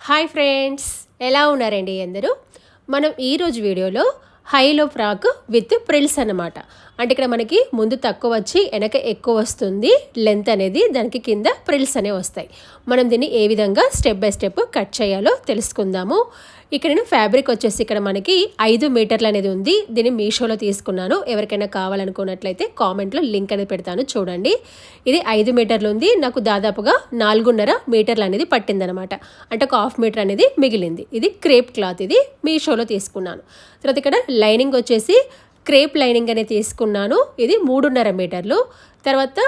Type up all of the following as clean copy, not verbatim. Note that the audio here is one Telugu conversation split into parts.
హాయ్ ఫ్రెండ్స్, ఎలా ఉన్నారండి అందరూ? మనం ఈరోజు వీడియోలో హైలో ఫ్రాక్ విత్ ప్రిల్స్ అన్నమాట. అంటే ఇక్కడ మనకి ముందు తక్కువ వచ్చి వెనక ఎక్కువ వస్తుంది లెంత్ అనేది, దానికి కింద ప్రిల్స్ అనేవి వస్తాయి. మనం దీన్ని ఏ విధంగా స్టెప్ బై స్టెప్ కట్ చేయాలో తెలుసుకుందాము. ఇక్కడ నేను ఫ్యాబ్రిక్ వచ్చేసి ఇక్కడ మనకి 5 మీటర్లు అనేది ఉంది. దీన్ని మీషోలో తీసుకున్నాను. ఎవరికైనా కావాలనుకున్నట్లయితే కామెంట్లో లింక్ అనేది పెడతాను, చూడండి. ఇది 5 మీటర్లు ఉంది. నాకు దాదాపుగా 4.5 మీటర్లు అనేది పట్టిందనమాట. అంటే ఒక హాఫ్ మీటర్ అనేది మిగిలింది. ఇది క్రేప్ క్లాత్, ఇది మీషోలో తీసుకున్నాను. తర్వాత ఇక్కడ లైనింగ్ వచ్చేసి క్రేప్ లైనింగ్ అనేది తీసుకున్నాను. ఇది 3.5 మీటర్లు. తర్వాత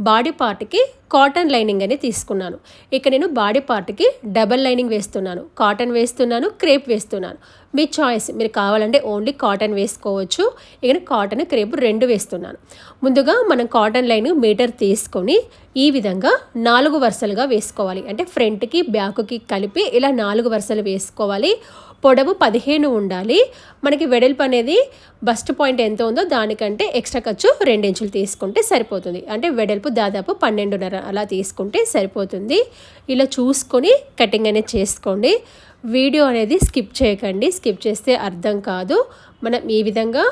బాడీ పార్ట్కి కాటన్ లైనింగ్ అనేది తీసుకున్నాను. ఇక్కడ నేను బాడీ పార్ట్కి డబల్ లైనింగ్ వేస్తున్నాను, కాటన్ వేస్తున్నాను, క్రేప్ వేస్తున్నాను. మీ చాయిస్, మీరు కావాలంటే ఓన్లీ కాటన్ వేసుకోవచ్చు. ఇక్కడ కాటన్ క్రేప్ 2 వేస్తున్నాను. ముందుగా మనం కాటన్ లైనింగ్ మీటర్ తీసుకొని ఈ విధంగా 4 వరుసలుగా వేసుకోవాలి. అంటే ఫ్రంట్కి బ్యాక్కి కలిపి ఇలా 4 వరుసలు వేసుకోవాలి. పొడవు 15 ఉండాలి. మనకి వెడల్పు అనేది బస్ట్ పాయింట్ ఎంత ఉందో దానికంటే ఎక్స్ట్రా ఖర్చు 2 ఇంచులు తీసుకుంటే సరిపోతుంది. అంటే వెడల్పు దాదాపు 12.5 అలా తీసుకుంటే సరిపోతుంది. ఇలా చూసుకొని కటింగ్ అనేది చేసుకోండి. వీడియో అనేది స్కిప్ చేయకండి, స్కిప్ చేస్తే అర్థం కాదు. మనం ఈ విధంగా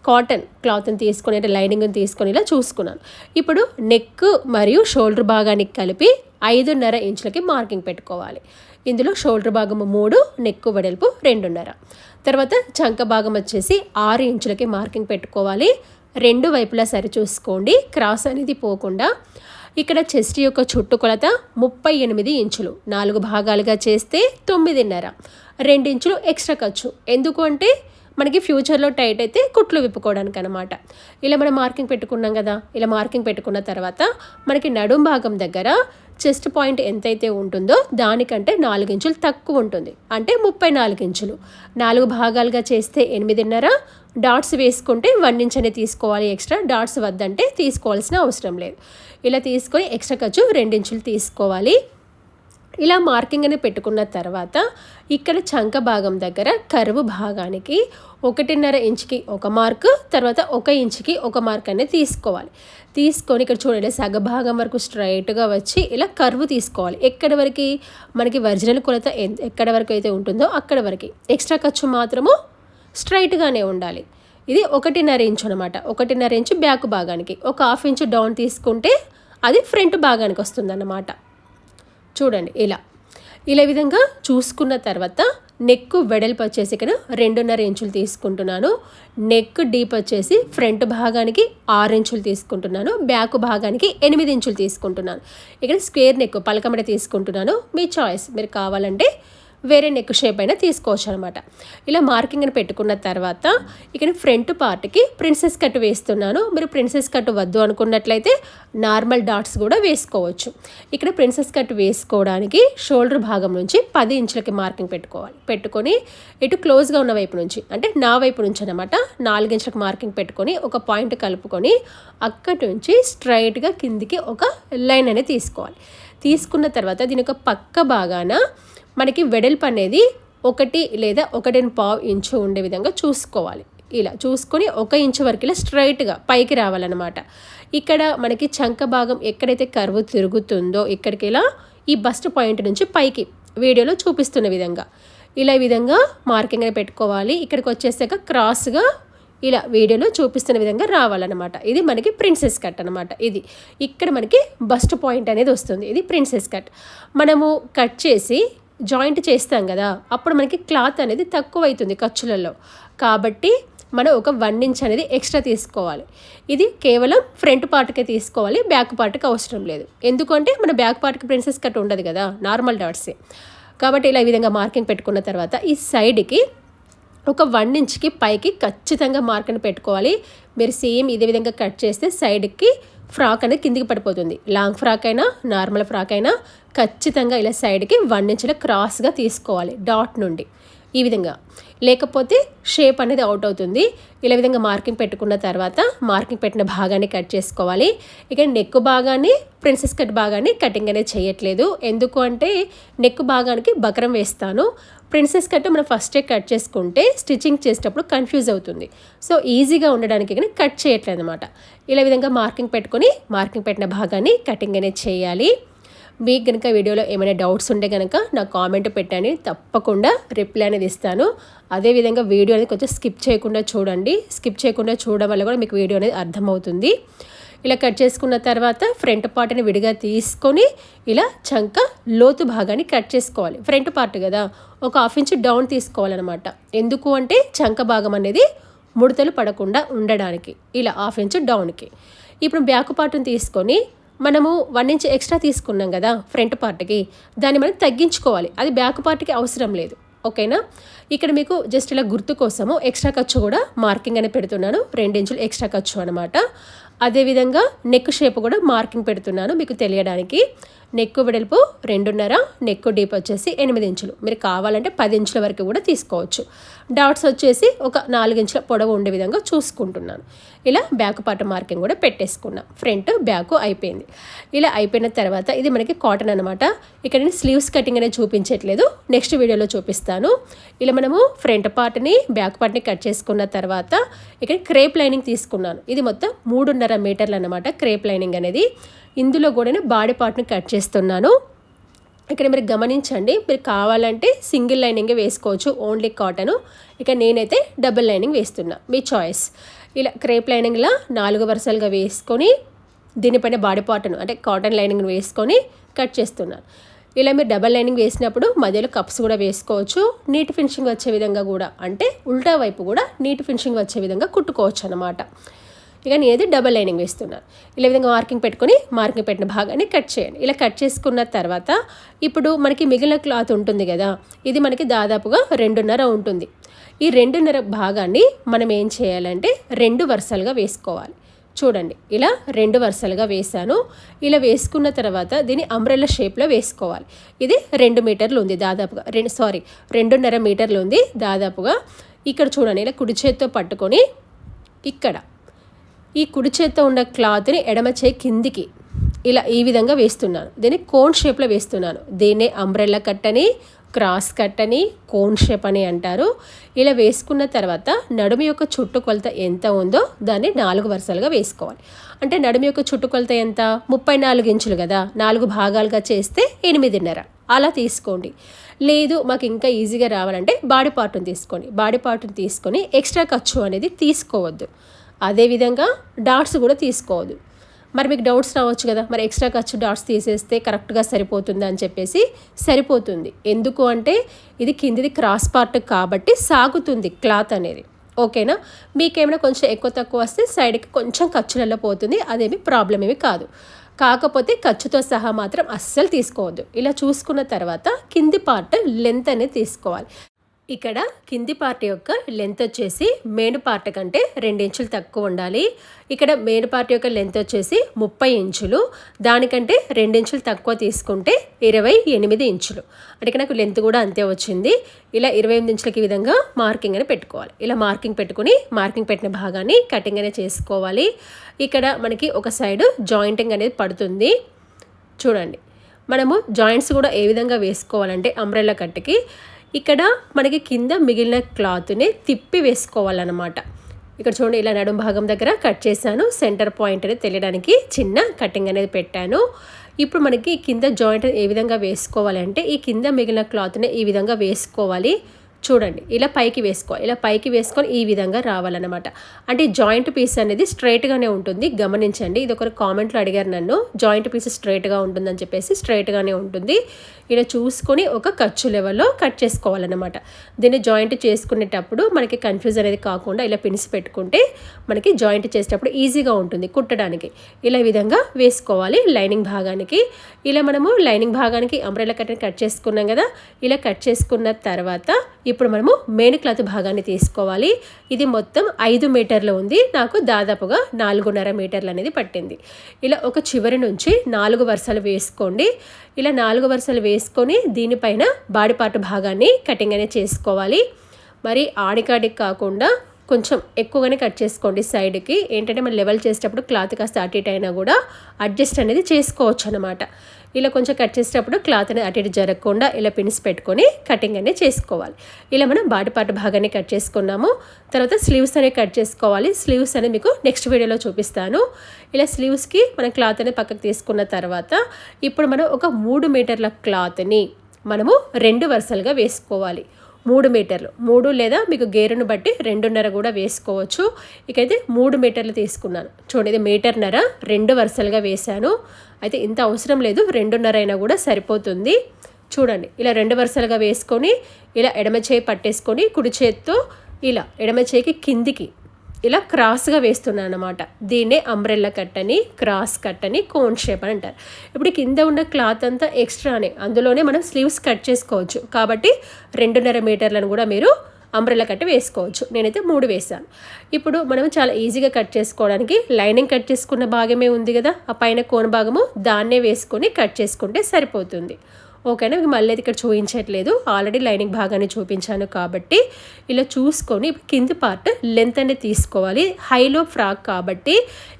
కాటన్ క్లాత్ని తీసుకొని అంటే లైనింగ్ని తీసుకొని ఇలా చూసుకున్నాను. ఇప్పుడు నెక్ మరియు షోల్డర్ భాగానికి కలిపి 5.5 ఇంచులకి మార్కింగ్ పెట్టుకోవాలి. ఇందులో షోల్డర్ భాగం 3, నెక్ వెడల్పు 2.5. తర్వాత చంక భాగం వచ్చేసి 6 ఇంచులకి మార్కింగ్ పెట్టుకోవాలి. 2 వైపులా సరి చూసుకోండి, క్రాస్ అనేది పోకుండా. ఇక్కడ చెస్ట్ యొక్క చుట్టుకొలత 38 ఇంచులు. 4 భాగాలుగా చేస్తే 9.5. 2 ఇంచులు ఎక్స్ట్రా ఖర్చు. ఎందుకు అంటే మనకి ఫ్యూచర్లో టైట్ అయితే కుట్లు విప్పుకోవడానికి అనమాట. ఇలా మనం మార్కింగ్ పెట్టుకున్నాం కదా. ఇలా మార్కింగ్ పెట్టుకున్న తర్వాత మనకి నడుం భాగం దగ్గర చెస్ట్ పాయింట్ ఎంతైతే ఉంటుందో దానికంటే 4 ఇంచులు తక్కువ ఉంటుంది. అంటే 34 ఇంచులు. 4 భాగాలుగా చేస్తే 8.5. డాట్స్ వేసుకుంటే 1 ఇంచ్ అనేది తీసుకోవాలి ఎక్స్ట్రా. డాట్స్ వద్దంటే తీసుకోవాల్సిన అవసరం లేదు. ఇలా తీసుకొని ఎక్స్ట్రా ఖర్చు 2 ఇంచులు తీసుకోవాలి. ఇలా మార్కింగ్ అని పెట్టుకున్న తర్వాత ఇక్కడ చంక భాగం దగ్గర కరువు భాగానికి 1.5 ఇంచుకి ఒక మార్క్, తర్వాత 1 ఇంచుకి ఒక మార్క్ అనేది తీసుకోవాలి. తీసుకొని ఇక్కడ చూడండి, సగ భాగం వరకు స్ట్రైట్గా వచ్చి ఇలా కర్వ్ తీసుకోవాలి. ఎక్కడి వరకు మనకి ఒరిజినల్ కొలత ఎక్కడి వరకు అయితే ఉంటుందో అక్కడ వరకు. ఎక్స్ట్రా ఖర్చు మాత్రము స్ట్రైట్గానే ఉండాలి. ఇది 1.5 ఇంచు అనమాట. 1.5 ఇంచు బ్యాక్ భాగానికి, ఒక హాఫ్ ఇంచు డౌన్ తీసుకుంటే అది ఫ్రంట్ భాగానికి వస్తుందన్నమాట. చూడండి, ఇలా విధంగా చూసుకున్న తర్వాత నెక్ వెడల్పు వచ్చేసి ఇక్కడ 2.5 ఇంచులు తీసుకుంటున్నాను. నెక్ డీప్ వచ్చేసి ఫ్రంట్ భాగానికి 6 ఇంచులు తీసుకుంటున్నాను. బ్యాక్ భాగానికి 8 ఇంచులు తీసుకుంటున్నాను. ఇక్కడ స్క్వేర్ నెక్ పలకమడ తీసుకుంటున్నాను. మీ చాయిస్, మీరు కావాలంటే వేరే నెక్ షేప్ అయినా తీసుకోవచ్చు అనమాట. ఇలా మార్కింగ్ అని పెట్టుకున్న తర్వాత ఇక్కడ ఫ్రంట్ పార్ట్కి ప్రిన్సెస్ కట్ వేస్తున్నాను. మీరు ప్రిన్సెస్ కట్ వద్దు అనుకున్నట్లయితే నార్మల్ డాట్స్ కూడా వేసుకోవచ్చు. ఇక్కడ ప్రిన్సెస్ కట్ వేసుకోవడానికి షోల్డర్ భాగం నుంచి 10 ఇంచులకి మార్కింగ్ పెట్టుకోవాలి. పెట్టుకొని ఇటు క్లోజ్గా ఉన్న వైపు నుంచి, అంటే నా వైపు నుంచి అనమాట, 4 ఇంచులకు మార్కింగ్ పెట్టుకొని ఒక పాయింట్ కలుపుకొని అక్కడి నుంచి స్ట్రైట్గా కిందికి ఒక లైన్ అనేది తీసుకోవాలి. తీసుకున్న తర్వాత దీని ఒక పక్క భాగాన మనకి వెడల్పు అనేది 1 లేదా 1.5 ఇంచు ఉండే విధంగా చూసుకోవాలి. ఇలా చూసుకొని 1 ఇంచు వరకు ఇలా స్ట్రైట్గా పైకి రావాలన్నమాట. ఇక్కడ మనకి చంక భాగం ఎక్కడైతే కర్వ్ తిరుగుతుందో ఇక్కడికి ఇలా ఈ బస్ట్ పాయింట్ నుంచి పైకి వీడియోలో చూపిస్తున్న విధంగా ఇలా ఈ విధంగా మార్కింగ్ అనేది పెట్టుకోవాలి. ఇక్కడికి వచ్చేసాక క్రాస్గా ఇలా వీడియోలో చూపిస్తున్న విధంగా రావాలన్నమాట. ఇది మనకి ప్రిన్సెస్ కట్ అనమాట. ఇది ఇక్కడ మనకి బస్ట్ పాయింట్ అనేది వస్తుంది. ఇది ప్రిన్సెస్ కట్. మనము కట్ చేసి జాయింట్ చేస్తాం కదా, అప్పుడు మనకి క్లాత్ అనేది తక్కువ అవుతుంది ఖర్చులలో. కాబట్టి మనం ఒక 1 ఇంచ్ అనేది ఎక్స్ట్రా తీసుకోవాలి. ఇది కేవలం ఫ్రంట్ పార్ట్కే తీసుకోవాలి, బ్యాక్ పార్ట్కి అవసరం లేదు. ఎందుకంటే మన బ్యాక్ పార్ట్కి ప్రిన్సెస్ కట్ ఉండదు కదా, నార్మల్ డాట్సే. కాబట్టి ఇలా ఈ విధంగా మార్కింగ్ పెట్టుకున్న తర్వాత ఈ సైడ్కి ఒక 1 ఇంచ్కి పైకి ఖచ్చితంగా మార్క్ అని పెట్టుకోవాలి. మీరు సేమ్ ఇదే విధంగా కట్ చేస్తే సైడ్కి ఫ్రాక్ అనేది కిందికి పడిపోతుంది. లాంగ్ ఫ్రాక్ అయినా నార్మల్ ఫ్రాక్ అయినా ఖచ్చితంగా ఇలా సైడ్కి 1 ఇంచుల క్రాస్గా తీసుకోవాలి డాట్ నుండి ఈ విధంగా, లేకపోతే షేప్ అనేది అవుట్ అవుతుంది. ఇలా విధంగా మార్కింగ్ పెట్టుకున్న తర్వాత మార్కింగ్ పెట్టిన భాగాన్ని కట్ చేసుకోవాలి. ఇక నెక్ భాగాన్ని ప్రిన్సెస్ కట్ భాగాన్ని కటింగ్ అనేది చేయట్లేదు. ఎందుకు అంటే నెక్ భాగానికి బకరం వేస్తాను. ప్రిన్సెస్ కట్ మనం ఫస్టే కట్ చేసుకుంటే స్టిచ్చింగ్ చేసేటప్పుడు కన్ఫ్యూజ్ అవుతుంది. సో ఈజీగా ఉండడానికి కానీ కట్ చేయట్లేదు అనమాట. ఇలా విధంగా మార్కింగ్ పెట్టుకొని మార్కింగ్ పెట్టిన భాగాన్ని కటింగ్ అనేది చేయాలి. మీకు కనుక వీడియోలో ఏమైనా డౌట్స్ ఉంటే కనుక నాకు కామెంట్ పెట్టండి, తప్పకుండా రిప్లై అనేది ఇస్తాను. అదేవిధంగా వీడియో అనేది కొంచెం స్కిప్ చేయకుండా చూడండి. స్కిప్ చేయకుండా చూడడం వల్ల కూడా మీకు వీడియో అనేది అర్థమవుతుంది. ఇలా కట్ చేసుకున్న తర్వాత ఫ్రంట్ పార్ట్ని విడిగా తీసుకొని ఇలా చంక లోతు భాగాన్ని కట్ చేసుకోవాలి. ఫ్రంట్ పార్ట్ కదా, ఒక 1/2 ఇంచ్ డౌన్ తీసుకోవాలన్నమాట. ఎందుకు అంటే చంక భాగం అనేది ముడతలు పడకుండా ఉండడానికి. ఇలా 1/2 ఇంచ్ డౌన్కి. ఇప్పుడు బ్యాక్ పార్ట్ని తీసుకొని మనము 1 ఇంచ్ ఎక్స్ట్రా తీసుకున్నాం కదా ఫ్రంట్ పార్ట్కి, దాన్ని మనం తగ్గించుకోవాలి. అది బ్యాక్ పార్ట్కి అవసరం లేదు. ఓకేనా? ఇక్కడ మీకు జస్ట్ ఇలా గుర్తు కోసము ఎక్స్ట్రా ఖర్చు కూడా మార్కింగ్ అనేది పెడుతున్నాను. 2 ఇంచులు ఎక్స్ట్రా ఖర్చు అనమాట. అదేవిధంగా నెక్ షేప్ కూడా మార్కింగ్ పెడుతున్నాను మీకు తెలియడానికి. నెక్ వెడల్పు 2.5, నెక్ డీప్ వచ్చేసి 8 ఇంచులు. మీరు కావాలంటే 10 ఇంచుల వరకు కూడా తీసుకోవచ్చు. డాట్స్ వచ్చేసి ఒక 4 ఇంచుల పొడవు ఉండే విధంగా చూసుకుంటున్నాను. ఇలా బ్యాక్ పార్ట్ మార్కింగ్ కూడా పెట్టేసుకున్నాం. ఫ్రంట్ బ్యాక్ అయిపోయింది. ఇలా అయిపోయిన తర్వాత ఇది మనకి కాటన్ అనమాట. ఇక్కడ నేను స్లీవ్స్ కటింగ్ అనేది చూపించట్లేదు, నెక్స్ట్ వీడియోలో చూపిస్తాను. ఇలా మనము ఫ్రంట్ పార్ట్ని బ్యాక్ పార్ట్ని కట్ చేసుకున్న తర్వాత ఇక్కడ క్రేప్ లైనింగ్ తీసుకున్నాను. ఇది మొత్తం 3.5 మీటర్లు అనమాట క్రేప్ లైనింగ్ అనేది. ఇందులో కూడా నేను బాడీ పార్ట్ని కట్ చేస్తున్నాను. ఇక్కడ మీరు గమనించండి, మీరు కావాలంటే సింగిల్ లైనింగే వేసుకోవచ్చు, ఓన్లీ కాటను. ఇక నేనైతే డబుల్ లైనింగ్ వేస్తున్నా, మీ చాయిస్. ఇలా క్రేప్ లైనింగ్లా 4 వరుసలుగా వేసుకొని దీనిపైన బాడీ పార్ట్ను అంటే కాటన్ లైనింగ్ను వేసుకొని కట్ చేస్తున్నాను. ఇలా మీరు డబల్ లైనింగ్ వేసినప్పుడు మధ్యలో కప్స్ కూడా వేసుకోవచ్చు. నీట్ ఫినిషింగ్ వచ్చే విధంగా కూడా, అంటే ఉల్టా వైపు కూడా నీట్ ఫినిషింగ్ వచ్చే విధంగా కుట్టుకోవచ్చు అన్నమాట. ఇక నేనైతే డబల్ లైనింగ్ వేస్తున్నాను. ఇలా విధంగా మార్కింగ్ పెట్టుకొని మార్కింగ్ పెట్టిన భాగాన్ని కట్ చేయండి. ఇలా కట్ చేసుకున్న తర్వాత ఇప్పుడు మనకి మిగిలిన క్లాత్ ఉంటుంది కదా, ఇది మనకి దాదాపుగా 2.5 ఉంటుంది. ఈ 2.5 భాగాన్ని మనం ఏం చేయాలంటే 2 వరుసలుగా వేసుకోవాలి. చూడండి, ఇలా 2 వరుసలుగా వేసాను. ఇలా వేసుకున్న తర్వాత దీన్ని అంబ్రెల్లా షేప్లో వేసుకోవాలి. ఇది 2 మీటర్లు ఉంది దాదాపుగా, 2.5 మీటర్లు ఉంది దాదాపుగా. ఇక్కడ చూడండి, ఇలా కుడి చేత్తో పట్టుకొని ఇక్కడ ఈ కుడి చేత్తో ఉన్న క్లాత్ని ఎడమ చేయి కిందికి ఇలా ఈ విధంగా వేస్తున్నాను. దీన్ని కోన్ షేప్లో వేస్తున్నాను. దీన్నే అంబ్రెల్లా కట్ అని, క్రాస్ కట్ అని, కోన్ షేప్ అని అంటారు. ఇలా వేసుకున్న తర్వాత నడుము యొక్క చుట్టుకొలత ఎంత ఉందో దాన్ని 4 వరుసలుగా వేసుకోవాలి. అంటే నడుము యొక్క చుట్టుకొలత ఎంత? 34 ఇంచులు కదా, 4 భాగాలుగా చేస్తే 8.5 అలా తీసుకోండి. లేదు మాకు ఇంకా ఈజీగా రావాలంటే బాడీ పార్ట్ని తీసుకోండి. బాడీ పార్ట్ని తీసుకొని ఎక్స్ట్రా ఖర్చు అనేది తీసుకోవద్దు. అదేవిధంగా డాట్స్ కూడా తీసుకోవద్దు. మరి మీకు డౌట్స్ రావచ్చు కదా, మరి ఎక్స్ట్రా ఖర్చు డాట్స్ తీసేస్తే కరెక్ట్గా సరిపోతుందా అని చెప్పేసి. సరిపోతుంది. ఎందుకు అంటే ఇది కిందిది క్రాస్ పార్ట్ కాబట్టి సాగుతుంది క్లాత్ అనేది. ఓకేనా? మీకేమైనా కొంచెం ఎక్కువ తక్కువ వస్తే సైడ్కి కొంచెం ఖర్చులలో పోతుంది, అదేమి ప్రాబ్లం ఏమి కాదు. కాకపోతే ఖర్చుతో సహా మాత్రం అస్సలు తీసుకోవద్దు. ఇలా చూసుకున్న తర్వాత కింది పార్ట్ లెంత్ అనేది తీసుకోవాలి. ఇక్కడ కింది పార్ట్ యొక్క లెంత్ వచ్చేసి మేను పార్ట్ కంటే 2 ఇంచులు తక్కువ ఉండాలి. ఇక్కడ మేను పార్ట్ యొక్క లెంత్ వచ్చేసి 30 ఇంచులు, దానికంటే 2 ఇంచులు తక్కువ తీసుకుంటే 28 ఇంచులు. అంటే నాకు లెంత్ కూడా అంతే వచ్చింది. ఇలా 28 ఇంచులకి ఈ విధంగా మార్కింగ్ అని పెట్టుకోవాలి. ఇలా మార్కింగ్ పెట్టుకుని మార్కింగ్ పెట్టిన భాగాన్ని కటింగ్ అనేది చేసుకోవాలి. ఇక్కడ మనకి ఒక సైడ్ జాయింటింగ్ అనేది పడుతుంది. చూడండి, మనము జాయింట్స్ కూడా ఏ విధంగా వేసుకోవాలంటే అంబ్రెల్లా కట్కి ఇక్కడ మనకి కింద మిగిలిన క్లాత్ని తిప్పి వేసుకోవాలన్నమాట. ఇక్కడ చూడండి, ఇలా నడుము భాగం దగ్గర కట్ చేశాను. సెంటర్ పాయింట్ అనేది తెలియడానికి చిన్న కటింగ్ అనేది పెట్టాను. ఇప్పుడు మనకి కింద జాయింట్ ఏ విధంగా వేసుకోవాలంటే ఈ కింద మిగిలిన క్లాత్ని ఈ విధంగా వేసుకోవాలి. చూడండి, ఇలా పైకి వేసుకోవాలి. ఇలా పైకి వేసుకొని ఈ విధంగా రావాలన్నమాట. అంటే జాయింట్ పీస్ అనేది స్ట్రైట్గానే ఉంటుంది. గమనించండి, ఇది ఒకరు కామెంట్లో అడిగారు నన్ను, జాయింట్ పీస్ స్ట్రైట్గా ఉంటుందని చెప్పేసి. స్ట్రైట్గానే ఉంటుంది. ఇలా చూసుకొని ఒక ఖర్చు లెవెల్లో కట్ చేసుకోవాలన్నమాట. దీన్ని జాయింట్ చేసుకునేటప్పుడు మనకి కన్ఫ్యూజ్ అనేది కాకుండా ఇలా పిన్స్ పెట్టుకుంటే మనకి జాయింట్ చేసేటప్పుడు ఈజీగా ఉంటుంది కుట్టడానికి. ఇలా విధంగా వేసుకోవాలి లైనింగ్ భాగానికి. ఇలా మనము లైనింగ్ భాగానికి అంబ్రెల్లా కట్ చేసుకున్నాం కదా. ఇలా కట్ చేసుకున్న తర్వాత ఇప్పుడు మనము మెయిన్ క్లాత్ భాగాన్ని తీసుకోవాలి. ఇది మొత్తం 5 మీటర్లు ఉంది. నాకు దాదాపుగా 4.5 మీటర్లు అనేది పట్టింది. ఇలా ఒక చివరి నుంచి 4 వరుసలు వేసుకోండి. ఇలా 4 వరుసలు వేసుకొని దీనిపైన బాడీ పార్ట్ భాగాన్ని కటింగ్ అనేది చేసుకోవాలి. మరి ఆడికాడికి కాకుండా కొంచెం ఎక్కువగానే కట్ చేసుకోండి సైడ్కి. ఏంటంటే మనం లెవెల్ చేసేటప్పుడు క్లాత్ కాస్త అటు ఇటు అయినా కూడా అడ్జస్ట్ అనేది చేసుకోవచ్చు అనమాట. ఇలా కొంచెం కట్ చేసేటప్పుడు క్లాత్ అనేది అటు ఇటు జరగకుండా ఇలా పిన్స్ పెట్టుకొని కటింగ్ అనేది చేసుకోవాలి. ఇలా మనం బాడీ పార్ట్ భాగాన్ని కట్ చేసుకున్నాము. తర్వాత స్లీవ్స్ అనేవి కట్ చేసుకోవాలి. స్లీవ్స్ అనేది మీకు నెక్స్ట్ వీడియోలో చూపిస్తాను. ఇలా స్లీవ్స్కి మనం క్లాత్ అనేది పక్కకు తీసుకున్న తర్వాత ఇప్పుడు మనం ఒక 3 మీటర్ల క్లాత్ని మనము 2 వరుసలుగా వేసుకోవాలి. 3 మీటర్లు, 3 లేదా మీకు గేరును బట్టి 2.5 కూడా వేసుకోవచ్చు. ఇకైతే 3 మీటర్లు తీసుకున్నాను. చూడండి, ఇది 1.5 మీటర్ 2 వరుసలుగా వేశాను. అయితే ఇంత అవసరం లేదు, 2.5 అయినా కూడా సరిపోతుంది. చూడండి, ఇలా 2 వరుసలుగా వేసుకొని ఇలా ఎడమ చేయి పట్టేసుకొని కుడి చేతితో ఇలా ఎడమ చేయికి కిందికి ఇలా క్రాస్గా వేస్తున్నాను అన్నమాట. దీన్నే అంబ్రెల్లా కట్ అని, క్రాస్ కట్ అని, కోన్ షేప్ అని అంటారు. ఇప్పుడు కింద ఉన్న క్లాత్ అంతా ఎక్స్ట్రానే, అందులోనే మనం స్లీవ్స్ కట్ చేసుకోవచ్చు. కాబట్టి 2.5 మీటర్లను కూడా మీరు అంబ్రెల్లా కట్ వేసుకోవచ్చు. నేనైతే 3 వేసాను. ఇప్పుడు మనం చాలా ఈజీగా కట్ చేసుకోవడానికి లైనింగ్ కట్ చేసుకున్న భాగమే ఉంది కదా, ఆ పైన కోన్ భాగము దాన్నే వేసుకొని కట్ చేసుకుంటే సరిపోతుంది. ఓకేనా, మీకు మళ్ళీ ఇక్కడ చూపించట్లేదు, ఆల్రెడీ లైనింగ్ భాగాన్ని చూపించాను కాబట్టి ఇలా చూసుకొని కింది పార్ట్ లెంత్ అనేది తీసుకోవాలి. హైలో ఫ్రాక్ కాబట్టి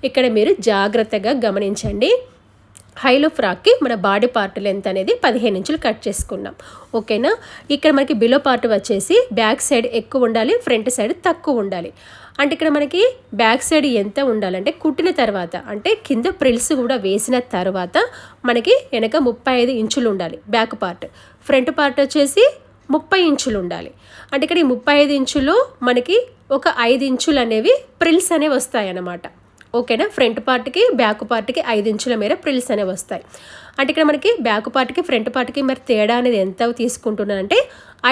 ఇక్కడ మీరు జాగ్రత్తగా గమనించండి. హైలో ఫ్రాక్కి మన బాడీ పార్ట్ లెంత్ అనేది 15 ఇంచులు కట్ చేసుకున్నాం. ఓకేనా, ఇక్కడ మనకి బిలో పార్ట్ వచ్చేసి బ్యాక్ సైడ్ ఎక్కువ ఉండాలి, ఫ్రంట్ సైడ్ తక్కువ ఉండాలి. అంటే ఇక్కడ మనకి బ్యాక్ సైడ్ ఎంత ఉండాలంటే కుట్టిన తర్వాత, అంటే కింద ప్రిల్స్ కూడా వేసిన తర్వాత మనకి వెనక 35 ఇంచులు ఉండాలి బ్యాక్ పార్ట్. ఫ్రంట్ పార్ట్ వచ్చేసి 30 ఇంచులు ఉండాలి. అంటే ఇక్కడ ఈ 35 ఇంచులు మనకి ఒక 5 ఇంచులు అనేవి ప్రిల్స్ అనేవి వస్తాయి అన్నమాట. ఓకేనా, ఫ్రంట్ పార్ట్కి బ్యాక్ పార్ట్కి 5 ఇంచుల మేర ప్రిల్స్ అనేవి వస్తాయి. అంటే ఇక్కడ మనకి బ్యాక్ పార్ట్కి ఫ్రంట్ పార్ట్కి మరి తేడా అనేది ఎంత తీసుకుంటున్నానంటే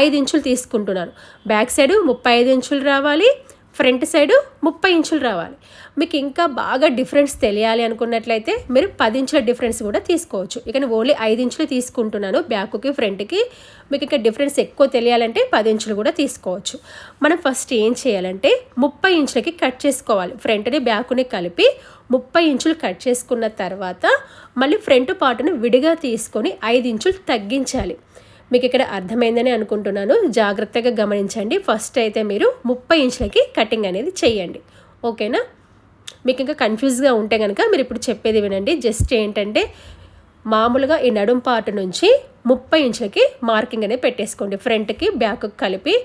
5 ఇంచులు తీసుకుంటున్నాను. బ్యాక్ సైడ్ 35 ఇంచులు రావాలి, ఫ్రంట్ సైడు 30 ఇంచులు రావాలి. మీకు ఇంకా బాగా డిఫరెన్స్ తెలియాలి అనుకున్నట్లయితే మీరు 10 ఇంచుల డిఫరెన్స్ కూడా తీసుకోవచ్చు. ఇక నేను ఓన్లీ 5 ఇంచులు తీసుకుంటున్నాను బ్యాక్కి ఫ్రంట్కి. మీకు ఇంకా డిఫరెన్స్ ఎక్కువ తెలియాలంటే 10 ఇంచులు కూడా తీసుకోవచ్చు. మనం ఫస్ట్ ఏం చేయాలంటే 30 ఇంచులకి కట్ చేసుకోవాలి. ఫ్రంట్ని బ్యాక్ని కలిపి 30 ఇంచులు కట్ చేసుకున్న తర్వాత మళ్ళీ ఫ్రంట్ పార్ట్ను విడిగా తీసుకొని 5 ఇంచులు తగ్గించాలి. మీకు ఇక్కడ అర్థమైందని అనుకుంటున్నాను, జాగ్రత్తగా గమనించండి. ఫస్ట్ అయితే మీరు 30 ఇంచులకి కటింగ్ అనేది చేయండి. ఓకేనా, మీకు ఇంకా కన్ఫ్యూజ్గా ఉంటే కనుక మీరు ఇప్పుడు చెప్పేది వినండి. జస్ట్ ఏంటంటే మామూలుగా ఈ నడుం పార్ట్ నుంచి 30 ఇంచులకి మార్కింగ్ అనేది పెట్టేసుకోండి. ఫ్రంట్కి బ్యాక్కి కలిపి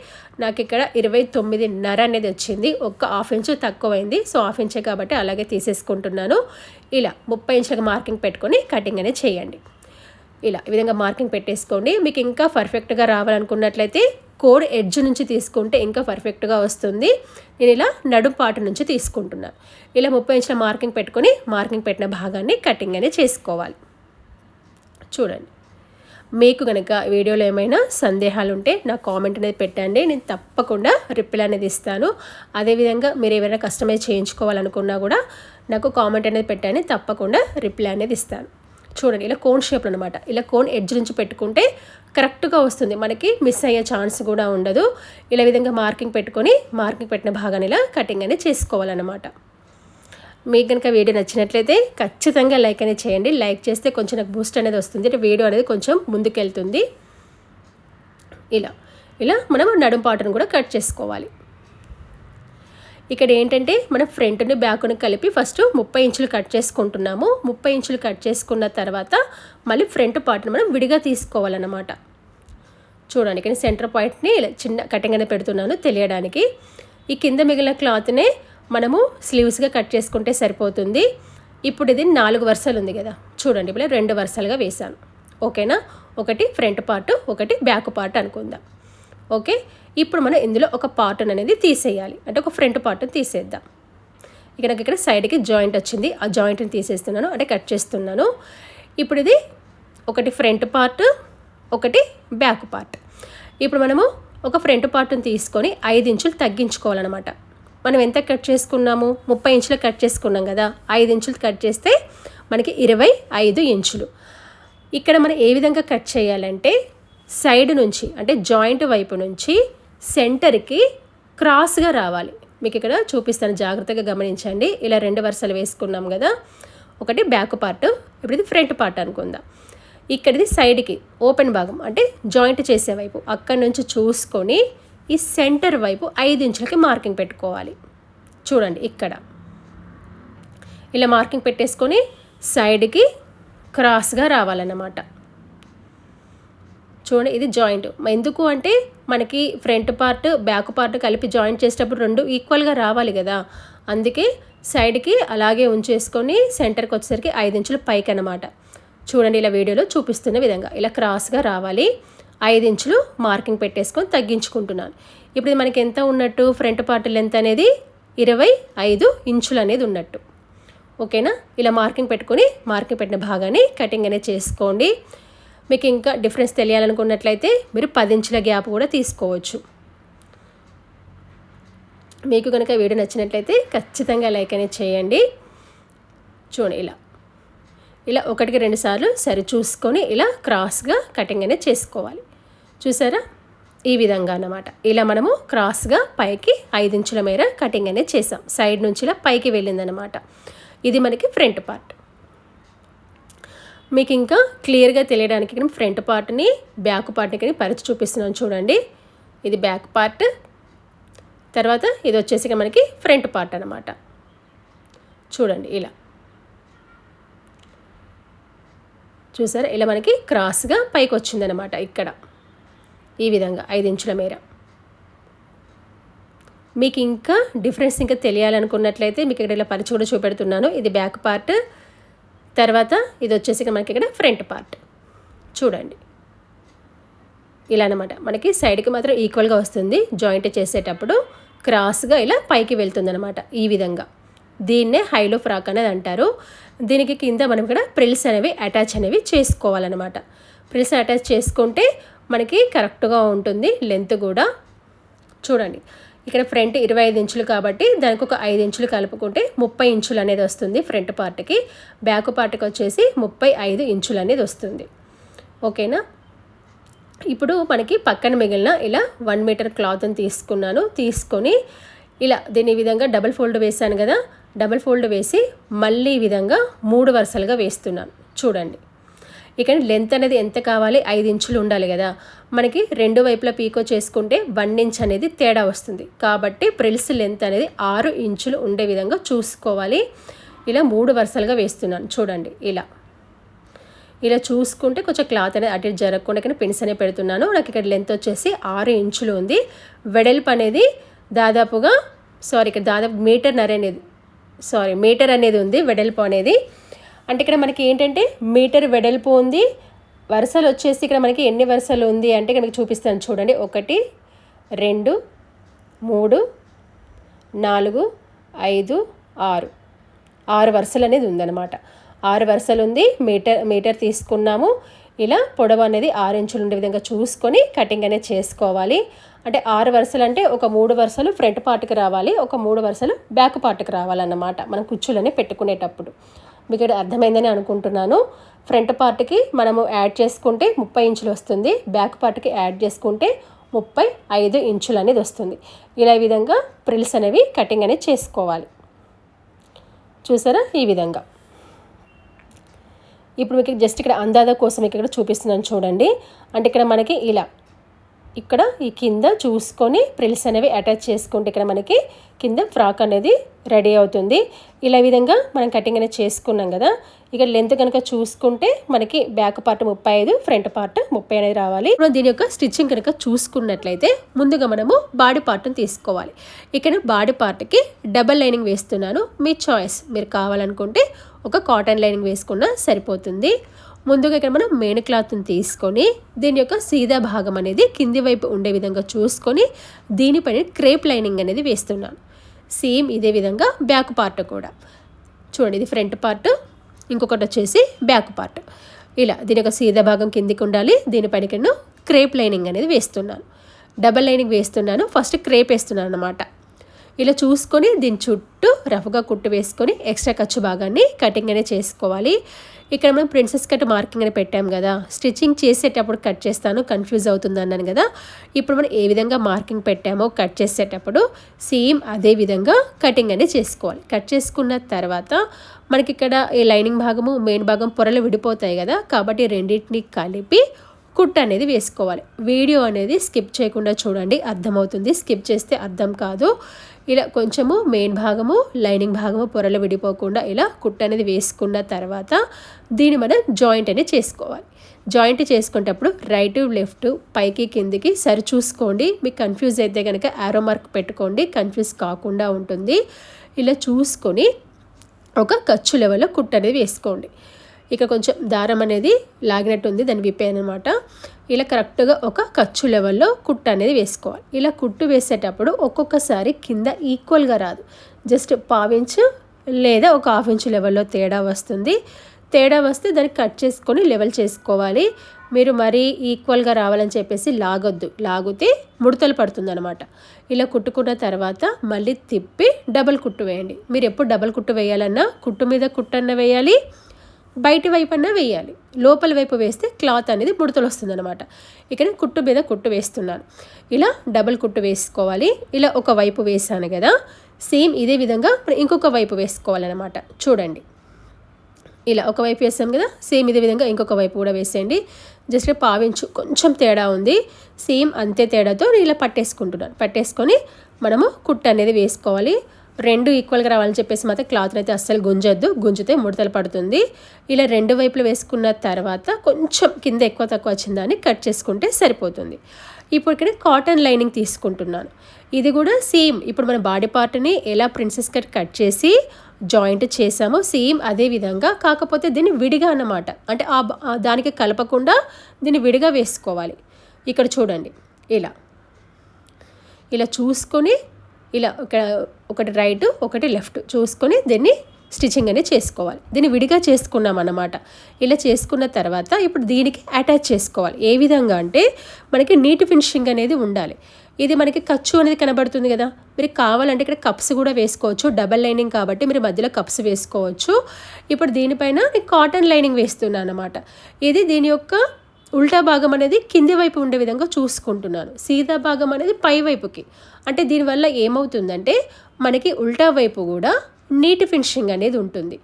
నాకు ఇక్కడ 29.5 అనేది వచ్చింది. ఒక 1/2 ఇంచు తక్కువైంది, సో 1/2 ఇంచే కాబట్టి అలాగే తీసేసుకుంటున్నాను. ఇలా 30 ఇంచులకి మార్కింగ్ పెట్టుకొని కటింగ్ అనేది చేయండి. ఇలా ఈ విధంగా మార్కింగ్ పెట్టేసుకోండి. మీకు ఇంకా పర్ఫెక్ట్గా రావాలనుకున్నట్లయితే కోడ్ ఎడ్జ్ నుంచి తీసుకుంటే ఇంకా పర్ఫెక్ట్గా వస్తుంది. నేను ఇలా నడుం పార్ట్ నుంచి తీసుకుంటున్నాను. ఇలా 30 ఇంచుల మార్కింగ్ పెట్టుకొని మార్కింగ్ పెట్టిన భాగాన్ని కటింగ్ అనేది చేసుకోవాలి. చూడండి, మీకు కనుక వీడియోలో ఏమైనా సందేహాలు ఉంటే నా కామెంట్ అనేది పెట్టండి, నేను తప్పకుండా రిప్లై అనేది ఇస్తాను. అదేవిధంగా మీరు ఏమైనా కస్టమైజ్ చేయించుకోవాలనుకున్నా కూడా నాకు కామెంట్ అనేది పెట్టండి, తప్పకుండా రిప్లై అనేది ఇస్తాను. చూడండి, ఇలా కోన్ షేప్లో అనమాట. ఇలా కోన్ ఎడ్జ్ నుంచి పెట్టుకుంటే కరెక్ట్గా వస్తుంది, మనకి మిస్ అయ్యే ఛాన్స్ కూడా ఉండదు. ఇలా విధంగా మార్కింగ్ పెట్టుకొని మార్కింగ్ పెట్టిన భాగాన్ని ఇలా కటింగ్ అనేది చేసుకోవాలన్నమాట. మీకు కనుక వీడియో నచ్చినట్లయితే ఖచ్చితంగా లైక్ అనేది చేయండి. లైక్ చేస్తే కొంచెం నాకు బూస్ట్ అనేది వస్తుంది, వీడియో అనేది కొంచెం ముందుకెళ్తుంది. ఇలా ఇలా మనం నడుం పార్ట్ను కూడా కట్ చేసుకోవాలి. ఇక్కడ ఏంటంటే మనం ఫ్రంట్ని బ్యాక్ని కలిపి ఫస్ట్ 30 ఇంచులు కట్ చేసుకుంటున్నాము. 30 ఇంచులు కట్ చేసుకున్న తర్వాత మళ్ళీ ఫ్రంట్ పార్ట్ని మనం విడిగా తీసుకోవాలన్నమాట. చూడండి, ఇక్కడ సెంటర్ పాయింట్ని ఇలా చిన్న కటింగ్ అనేది పెడుతున్నాను తెలియడానికి. ఈ కింద మిగిలిన క్లాత్నే మనము స్లీవ్స్గా కట్ చేసుకుంటే సరిపోతుంది. ఇప్పుడు ఇది 4 వరుసలు ఉంది కదా, చూడండి ఇప్పుడు 2 వరుసలుగా వేసాను. ఓకేనా, ఒకటి ఫ్రంట్ పార్ట్, ఒకటి బ్యాక్ పార్ట్ అనుకుందాం. ఓకే, ఇప్పుడు మనం ఇందులో ఒక పార్ట్ అనేది తీసేయాలి, అంటే ఒక ఫ్రంట్ పార్ట్ని తీసేద్దాం. ఇక్కడ సైడ్కి జాయింట్ వచ్చింది, ఆ జాయింట్ని తీసేస్తున్నాను, అంటే కట్ చేస్తున్నాను. ఇప్పుడు ఇది ఒకటి ఫ్రంట్ పార్ట్, ఒకటి బ్యాక్ పార్ట్. ఇప్పుడు మనము ఒక ఫ్రంట్ పార్ట్ని తీసుకొని 5 ఇంచులు తగ్గించుకోవాలన్నమాట. మనం ఎంత కట్ చేసుకున్నాము, 30 ఇంచులు కట్ చేసుకున్నాం కదా, 5 ఇంచులు కట్ చేస్తే మనకి 25 ఇంచులు. ఇక్కడ మనం ఏ విధంగా కట్ చేయాలంటే సైడ్ నుంచి, అంటే జాయింట్ వైపు నుంచి సెంటర్కి క్రాస్గా రావాలి. మీకు ఇక్కడ చూపిస్తాను, జాగ్రత్తగా గమనించండి. ఇలా 2 వరుసలు వేసుకున్నాం కదా, ఒకటి బ్యాక్ పార్ట్, ఇప్పుడు ఇది ఫ్రంట్ పార్ట్ అనుకుందాం. ఇక్కడిది సైడ్కి ఓపెన్ భాగం, అంటే జాయింట్ చేసే వైపు, అక్కడి నుంచి చూసుకొని ఈ సెంటర్ వైపు 5 ఇంచులకి మార్కింగ్ పెట్టుకోవాలి. చూడండి, ఇక్కడ ఇలా మార్కింగ్ పెట్టేసుకొని సైడ్కి క్రాస్గా రావాలన్నమాట. చూడండి ఇది జాయింట్. ఎందుకు అంటే మనకి ఫ్రంట్ పార్ట్ బ్యాక్ పార్ట్ కలిపి జాయింట్ చేసేటప్పుడు రెండు ఈక్వల్గా రావాలి కదా, అందుకే సైడ్కి అలాగే ఉంచేసుకొని సెంటర్కి వచ్చేసరికి 5 ఇంచులు పైకి అన్నమాట. చూడండి ఇలా వీడియోలో చూపిస్తున్న విధంగా ఇలా క్రాస్గా రావాలి. 5 ఇంచులు మార్కింగ్ పెట్టేసుకొని తగ్గించుకుంటున్నాను. ఇప్పుడు ఇది మనకి ఎంత ఉన్నట్టు, ఫ్రంట్ పార్ట్ లెంత్ అనేది 25 ఇంచులు అనేది ఉన్నట్టు. ఓకేనా, ఇలా మార్కింగ్ పెట్టుకొని మార్కింగ్ పెట్టిన భాగాన్ని కటింగ్ అనేది చేసుకోండి. మీకు ఇంకా డిఫరెన్స్ తెలియాలనుకున్నట్లయితే మీరు 10 ఇంచుల గ్యాప్ కూడా తీసుకోవచ్చు. మీకు కనుక వీడియో నచ్చినట్లయితే ఖచ్చితంగా లైక్ అనేది చేయండి. చూడండి ఇలా 1కి 2 సార్లు సరి చూసుకొని ఇలా క్రాస్గా కటింగ్ అనేది చేసుకోవాలి. చూసారా, ఈ విధంగా అన్నమాట. ఇలా మనము క్రాస్గా పైకి 5 ఇంచుల మేర కటింగ్ అనేది చేసాం. సైడ్ నుంచి ఇలా పైకి వెళ్ళిందనమాట. ఇది మనకి ఫ్రంట్ పార్ట్. మీకు ఇంకా క్లియర్గా తెలియడానికి నేను ఫ్రంట్ పార్ట్ని బ్యాక్ పార్ట్ని కానీ పరిచి చూపిస్తున్నాను. చూడండి, ఇది బ్యాక్ పార్ట్, తర్వాత ఇది వచ్చేసి మనకి ఫ్రంట్ పార్ట్ అనమాట. చూడండి ఇలా చూసారా, ఇలా మనకి క్రాస్గా పైకి వచ్చిందనమాట. ఇక్కడ ఈ విధంగా 5 ఇంచుల మేర. మీకు ఇంకా డిఫరెన్స్ ఇంకా తెలియాలనుకున్నట్లయితే మీకు ఇక్కడ ఇలా పరిచి కూడా చూపెడుతున్నాను. ఇది బ్యాక్ పార్ట్, తర్వాత ఇది వచ్చేసి మనకి ఇక్కడ ఫ్రంట్ పార్ట్. చూడండి ఇలా అనమాట. మనకి సైడ్కి మాత్రం ఈక్వల్గా వస్తుంది. జాయింట్ చేసేటప్పుడు క్రాస్గా ఇలా పైకి వెళ్తుందనమాట. ఈ విధంగా దీన్నే హైలో ఫ్రాక్ అనేది అంటారు. దీనికి కింద మనం ఇక్కడ ప్రిల్స్ అనేవి అటాచ్ అనేవి చేసుకోవాలన్నమాట. ప్రిల్స్ అటాచ్ చేసుకుంటే మనకి కరెక్ట్గా ఉంటుంది లెంత్ కూడా. చూడండి, ఇక్కడ ఫ్రంట్ 25 ఇంచులు కాబట్టి దానికి ఒక 5 ఇంచులు కలుపుకుంటే 30 ఇంచులు అనేది వస్తుంది ఫ్రంట్ పార్ట్కి. బ్యాక్ పార్ట్కి వచ్చేసి 35 ఇంచులు అనేది వస్తుంది. ఓకేనా, ఇప్పుడు మనకి పక్కన మిగిలిన ఇలా 1 మీటర్ క్లాత్ని తీసుకొని ఇలా దీని ఈ విధంగా డబుల్ ఫోల్డ్ వేసాను కదా, డబుల్ ఫోల్డ్ వేసి మళ్ళీ ఈ విధంగా 3 వరుసలుగా వేస్తున్నాను. చూడండి, ఇక్కడ లెంత్ అనేది ఎంత కావాలి, 5 ఇంచులు ఉండాలి కదా. మనకి 2 వైపులా పీకో చేసుకుంటే 1 ఇంచ్ అనేది తేడా వస్తుంది. కాబట్టి ప్రిల్స్ లెంత్ అనేది 6 ఇంచులు ఉండే విధంగా చూసుకోవాలి. ఇలా 3 వరుసలుగా వేస్తున్నాను. చూడండి ఇలా చూసుకుంటే కొంచెం క్లాత్ అనేది అటు జరగకుండా కానీ పిన్స్ అనేవి పెడుతున్నాను. నాకు ఇక్కడ లెంత్ వచ్చేసి 6 ఇంచులు ఉంది. వెడల్పు అనేది దాదాపుగా ఇక్కడ దాదాపు మీటర్ అనేది ఉంది వెడల్పు అనేది. అంటే ఇక్కడ మనకి ఏంటంటే మీటర్ వెడల్పు ఉంది. వరుసలు వచ్చేసి ఇక్కడ మనకి ఎన్ని వరుసలు ఉంది అంటే ఇక్కడ చూపిస్తాను. చూడండి, 1 2 3 4 5 6 వరుసలు అనేది ఉందన్నమాట. 6 వరుసలు ఉంది. మీటర్ తీసుకున్నాము. ఇలా పొడవు అనేది 6 ఇంచులు ఉండే విధంగా చూసుకొని కటింగ్ అనేది చేసుకోవాలి. అంటే 6 వరుసలు అంటే ఒక 3 వరుసలు ఫ్రంట్ పార్ట్కి రావాలి, ఒక 3 వరుసలు బ్యాక్ పార్ట్కి రావాలన్నమాట మనం కుచ్చులని పెట్టుకునేటప్పుడు. మీకు ఇక్కడ అర్థమైందని అనుకుంటున్నాను. ఫ్రంట్ పార్ట్కి మనము యాడ్ చేసుకుంటే 30 ఇంచులు వస్తుంది, బ్యాక్ పార్ట్కి యాడ్ చేసుకుంటే 35 ఇంచులు అనేది వస్తుంది. ఇలా ఈ విధంగా ప్రిల్స్ అనేవి కటింగ్ అనేది చేసుకోవాలి. చూసారా, ఈ విధంగా. ఇప్పుడు మీకు జస్ట్ ఇక్కడ అందాజ కోసం ఇక్కడ చూపిస్తున్నాను. చూడండి, అంటే ఇక్కడ మనకి ఇక్కడ ఈ కింద చూసుకొని ప్రిల్స్ అనేవి అటాచ్ చేసుకుంటే ఇక్కడ మనకి కింద ఫ్రాక్ అనేది రెడీ అవుతుంది. ఇలా విధంగా మనం కటింగ్ అనేది చేసుకున్నాం కదా. ఇక్కడ లెంత్ కనుక చూసుకుంటే మనకి బ్యాక్ పార్ట్ 35, ఫ్రంట్ పార్ట్ 30 అనేది రావాలి. మనం దీని యొక్క స్టిచ్చింగ్ కనుక చూసుకున్నట్లయితే ముందుగా మనము బాడీ పార్ట్ని తీసుకోవాలి. ఇక్కడ బాడీ పార్ట్కి డబల్ లైనింగ్ వేస్తున్నాను. మీ చాయిస్, మీరు కావాలనుకుంటే ఒక కాటన్ లైనింగ్ వేసుకున్నా సరిపోతుంది. ముందుగా ఇక్కడ మనం మెయిన్ క్లాత్ని తీసుకొని దీని యొక్క సీదా భాగం అనేది కింది వైపు ఉండే విధంగా చూసుకొని దీనిపైన క్రేప్ లైనింగ్ అనేది వేస్తున్నాను. సేమ్ ఇదే విధంగా బ్యాక్ పార్ట్ కూడా. చూడండి, ఇది ఫ్రంట్ పార్ట్, ఇంకొకటి వచ్చేసి బ్యాక్ పార్ట్. ఇలా దీని యొక్క సీదా భాగం కిందికి ఉండాలి. దీనిపైన నేను క్రేప్ లైనింగ్ అనేది వేస్తున్నాను. డబల్ లైనింగ్ వేస్తున్నాను, ఫస్ట్ క్రేప్ వేస్తున్నాను అన్నమాట. ఇలా చూసుకొని దీని చుట్టూ రఫ్గా కుట్టు వేసుకొని ఎక్స్ట్రా ఖర్చు భాగాన్ని కటింగ్ అనేది చేసుకోవాలి. ఇక్కడ మనం ప్రిన్సెస్ కట్ మార్కింగ్ అని పెట్టాం కదా, స్టిచ్చింగ్ చేసేటప్పుడు కట్ చేస్తాను కన్ఫ్యూజ్ అవుతుంది అన్నాను కదా. ఇప్పుడు మనం ఏ విధంగా మార్కింగ్ పెట్టామో కట్ చేసేటప్పుడు సేమ్ అదే విధంగా కటింగ్ అనేది చేసుకోవాలి. కట్ చేసుకున్న తర్వాత మనకి ఇక్కడ ఈ లైనింగ్ భాగము మెయిన్ భాగం పొరలు విడిపోతాయి కదా, కాబట్టి రెండింటిని కలిపి కుట్టు అనేది వేసుకోవాలి. వీడియో అనేది స్కిప్ చేయకుండా చూడండి, అర్థమవుతుంది. స్కిప్ చేస్తే అర్థం కాదు. ఇలా కొంచెము మెయిన్ భాగము లైనింగ్ భాగము పొరలు విడిపోకుండా ఇలా కుట్టు అనేది వేసుకున్న తర్వాత దీన్ని మనం జాయింట్ అనేది చేసుకోవాలి. జాయింట్ చేసుకునేటప్పుడు రైట్ లెఫ్ట్ పైకి కిందికి సరి చూసుకోండి. మీకు కన్ఫ్యూజ్ అయితే కనుక యారో మార్క్ పెట్టుకోండి, కన్ఫ్యూజ్ కాకుండా ఉంటుంది. ఇలా చూసుకొని ఒక ఖర్చు లెవెల్లో కుట్టు అనేది వేసుకోండి. ఇక కొంచెం దారం అనేది లాగినట్టు ఉంది, దాన్ని విప్పానమాట. ఇలా కరెక్ట్గా ఒక ఖర్చు లెవెల్లో కుట్టు అనేది వేసుకోవాలి. ఇలా కుట్టు వేసేటప్పుడు ఒక్కొక్కసారి కింద ఈక్వల్గా రాదు, జస్ట్ పావించు లేదా ఒక హాఫ్ ఇంచు లెవెల్లో తేడా వస్తుంది. తేడా వస్తే దాన్ని కట్ చేసుకొని లెవెల్ చేసుకోవాలి. మీరు మరీ ఈక్వల్గా రావాలని చెప్పేసి లాగొద్దు, లాగితే ముడతలు పడుతుంది అనమాట. ఇలా కుట్టుకున్న తర్వాత మళ్ళీ తిప్పి డబల్ కుట్టు వేయండి. మీరు ఎప్పుడు డబల్ కుట్టు వేయాలన్నా కుట్టు మీద కుట్టన్న వేయాలి, బయటి వైపు అన్నా వేయాలి. లోపల వైపు వేస్తే క్లాత్ అనేది ముడతలు వస్తుంది అనమాట. ఇక నేను కుట్టు మీద కుట్టు వేస్తున్నాను. ఇలా డబల్ కుట్టు వేసుకోవాలి. ఇలా ఒక వైపు వేసాను కదా, సేమ్ ఇదే విధంగా ఇంకొక వైపు వేసుకోవాలన్నమాట. చూడండి, ఇలా ఒకవైపు వేసాం కదా, సేమ్ ఇదే విధంగా ఇంకొక వైపు కూడా వేసేయండి. జస్ట్ పావించు కొంచెం తేడా ఉంది, సేమ్ అంతే తేడాతో నేను ఇలా పట్టేసుకుంటున్నాను. పట్టేసుకొని మనము కుట్టు అనేది వేసుకోవాలి. రెండు ఈక్వల్గా రావాలని చెప్పేసి మాత్రం క్లాత్ని అయితే అస్సలు గుంజొద్దు, గుంజితే ముడతలు పడుతుంది. ఇలా రెండు వైపులు వేసుకున్న తర్వాత కొంచెం కింద ఎక్కువ తక్కువ వచ్చిందని కట్ చేసుకుంటే సరిపోతుంది. ఇప్పుడు ఇక్కడ కాటన్ లైనింగ్ తీసుకుంటున్నాను. ఇది కూడా సేమ్ ఇప్పుడు మన బాడీ పార్ట్ని ఎలా ప్రిన్సెస్ కట్ చేసి జాయింట్ చేసామో సేమ్ అదే విధంగా, కాకపోతే దీన్ని విడిగా అన్నమాట. అంటే దానికి కలపకుండా దీన్ని విడిగా వేసుకోవాలి. ఇక్కడ చూడండి, ఇలా చూసుకొని ఇలా ఒకటి రైట్ ఒకటి లెఫ్ట్ చూసుకొని దీన్ని స్టిచ్చింగ్ అనేది చేసుకోవాలి. దీన్ని విడిగా చేసుకున్నాం అన్నమాట. ఇలా చేసుకున్న తర్వాత ఇప్పుడు దీనికి అటాచ్ చేసుకోవాలి. ఏ విధంగా అంటే మనకి నీట్ ఫినిషింగ్ అనేది ఉండాలి. ఇది మనకి ఖర్చు అనేది కనబడుతుంది కదా, మీరు కావాలంటే ఇక్కడ కప్స్ కూడా వేసుకోవచ్చు. డబల్ లైనింగ్ కాబట్టి మీరు మధ్యలో కప్స్ వేసుకోవచ్చు. ఇప్పుడు దీనిపైన నేను కాటన్ లైనింగ్ వేస్తున్నాను అన్నమాట. ఇది దీని యొక్క ఉల్టా భాగం అనేది కింది వైపు ఉండే విధంగా చూసుకుంటున్నాను, సీదా భాగం అనేది పై వైపుకి. అంటే దీనివల్ల ఏమవుతుందంటే మనకి ఉల్టా వైపు కూడా నీట్ ఫినిషింగ్ అనేది ఉంటుంది.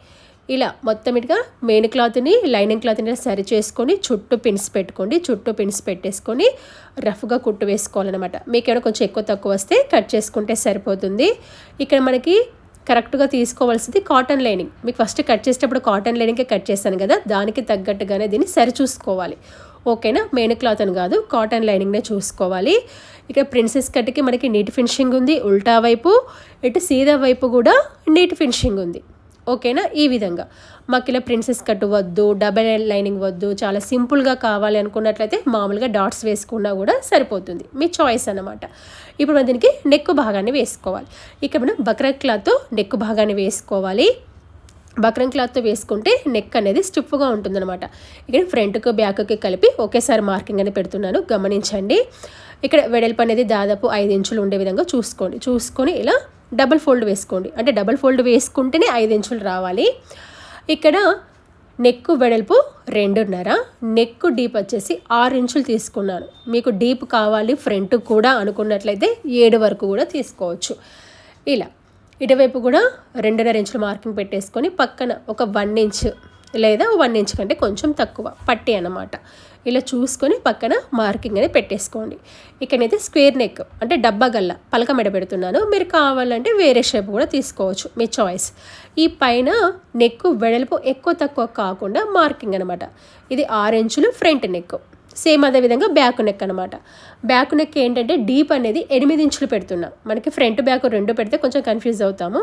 ఇలా మొత్తం ఇటుగా మెయిన్ క్లాత్ని లైనింగ్ క్లాత్ని సరి చేసుకొని చుట్టూ పిన్స్ పెట్టుకోండి. చుట్టూ పిన్స్ పెట్టేసుకొని రఫ్గా కుట్టు వేసుకోవాలన్నమాట. మీకు ఏమైనా కొంచెం ఎక్కువ తక్కువ వస్తే కట్ చేసుకుంటే సరిపోతుంది. ఇక్కడ మనకి కరెక్ట్గా తీసుకోవాల్సింది కాటన్ లైనింగ్. మీకు ఫస్ట్ కట్ చేసేటప్పుడు కాటన్ లైనింగ్కే కట్ చేశాను కదా, దానికి తగ్గట్టుగానే దీన్ని సరి చూసుకోవాలి. ఓకేనా, మెయిన్ క్లాత్ అని కాదు, కాటన్ లైనింగ్నే చూసుకోవాలి. ఇక్కడ ప్రిన్సెస్ కట్కి మనకి నీట్ ఫినిషింగ్ ఉంది, ఉల్టా వైపు ఇటు సీదా వైపు కూడా నీట్ ఫినిషింగ్ ఉంది. ఓకేనా, ఈ విధంగా మాకు ఇలా ప్రిన్సెస్ కట్ వద్దు, డబల్ లైనింగ్ వద్దు, చాలా సింపుల్గా కావాలి అనుకున్నట్లయితే మామూలుగా డాట్స్ వేసుకున్నా కూడా సరిపోతుంది, మీ చాయిస్ అన్నమాట. ఇప్పుడు మనం దీనికి నెక్ భాగాన్ని వేసుకోవాలి. ఇక్కడ మనం బక్రా క్లాత్తో నెక్ భాగాన్ని వేసుకోవాలి. బక్రం క్లాత్తో వేసుకుంటే నెక్ అనేది స్టిఫ్గా ఉంటుందన్నమాట. ఇక్కడ ఫ్రంట్కు బ్యాక్కి కలిపి ఒకేసారి మార్కింగ్ అనేది పెడుతున్నాను, గమనించండి. ఇక్కడ వెడల్పు అనేది దాదాపు 5 ఇంచులు ఉండే విధంగా చూసుకొని ఇలా డబల్ ఫోల్డ్ వేసుకోండి. అంటే డబల్ ఫోల్డ్ వేసుకుంటేనే 5 ఇంచులు రావాలి. ఇక్కడ నెక్ వెడల్పు 2.5, నెక్ డీప్ వచ్చేసి 6 ఇంచులు తీసుకున్నాను. మీకు డీప్ కావాలి ఫ్రంట్ కూడా అనుకున్నట్లయితే 7 వరకు కూడా తీసుకోవచ్చు. ఇలా ఇటువైపు కూడా 2.5 ఇంచులు మార్కింగ్ పెట్టేసుకొని పక్కన ఒక 1 ఇంచ్ లేదా 1 ఇంచ్ కంటే కొంచెం తక్కువ పట్టి అన్నమాట. ఇలా చూసుకొని పక్కన మార్కింగ్ అనేది పెట్టేసుకోండి. ఇక్కడైతే స్క్వేర్ నెక్ అంటే డబ్బా గల్ల పలక మెడ పెడుతున్నాను. మీరు కావాలంటే వేరే షేప్ కూడా తీసుకోవచ్చు, మీ చాయిస్. ఈ పైన నెక్ వెడల్పు ఎక్కువ తక్కువ కాకుండా మార్కింగ్ అనమాట. ఇది 6 ఇంచులు ఫ్రంట్ నెక్. సేమ్ అదేవిధంగా బ్యాక్ నెక్ అనమాట. బ్యాక్ నెక్ ఏంటంటే డీప్ అనేది 8 ఇంచులు పెడుతున్నా. మనకి ఫ్రంట్ బ్యాక్ 2 పెడితే కొంచెం కన్ఫ్యూజ్ అవుతాము.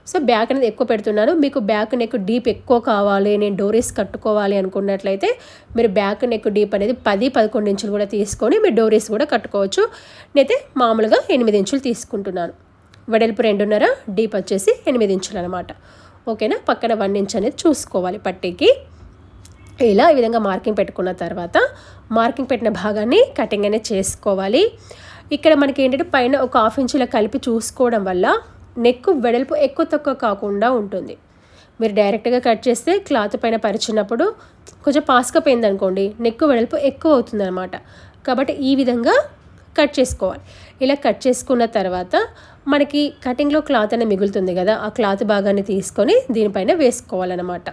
సో బ్యాక్ అనేది ఎక్కువ పెడుతున్నాను. మీకు బ్యాక్ నెక్ డీప్ ఎక్కువ కావాలి, నేను డోరీస్ కట్టుకోవాలి అనుకున్నట్లయితే మీరు బ్యాక్ నెక్ డీప్ అనేది 10-11 ఇంచులు కూడా తీసుకొని మీరు డోరీస్ కూడా కట్టుకోవచ్చు. నేనైతే మామూలుగా 8 ఇంచులు తీసుకుంటున్నాను. వెడల్పు 2.5, డీప్ వచ్చేసి 8 ఇంచులు అనమాట. ఓకేనా, పక్కన 1 ఇంచ్ అనేది చూసుకోవాలి పట్టీకి. ఇలా ఈ విధంగా మార్కింగ్ పెట్టుకున్న తర్వాత మార్కింగ్ పెట్టిన భాగాన్ని కటింగ్ అనేది చేసుకోవాలి. ఇక్కడ మనకి ఏంటంటే పైన ఒక 1/2 ఇంచ్ ఇలా కలిపి చూసుకోవడం వల్ల నెక్ వెడల్పు ఎక్కువ తక్కువ కాకుండా ఉంటుంది. మీరు డైరెక్ట్గా కట్ చేస్తే క్లాత్ పైన పరిచినప్పుడు కొంచెం పాసుకపోయింది అనుకోండి, నెక్ వెడల్పు ఎక్కువ అవుతుంది అనమాట. కాబట్టి ఈ విధంగా కట్ చేసుకోవాలి. ఇలా కట్ చేసుకున్న తర్వాత మనకి కటింగ్లో క్లాత్ అనేది మిగులుతుంది కదా, ఆ క్లాత్ భాగాన్ని తీసుకొని దీనిపైన వేసుకోవాలన్నమాట.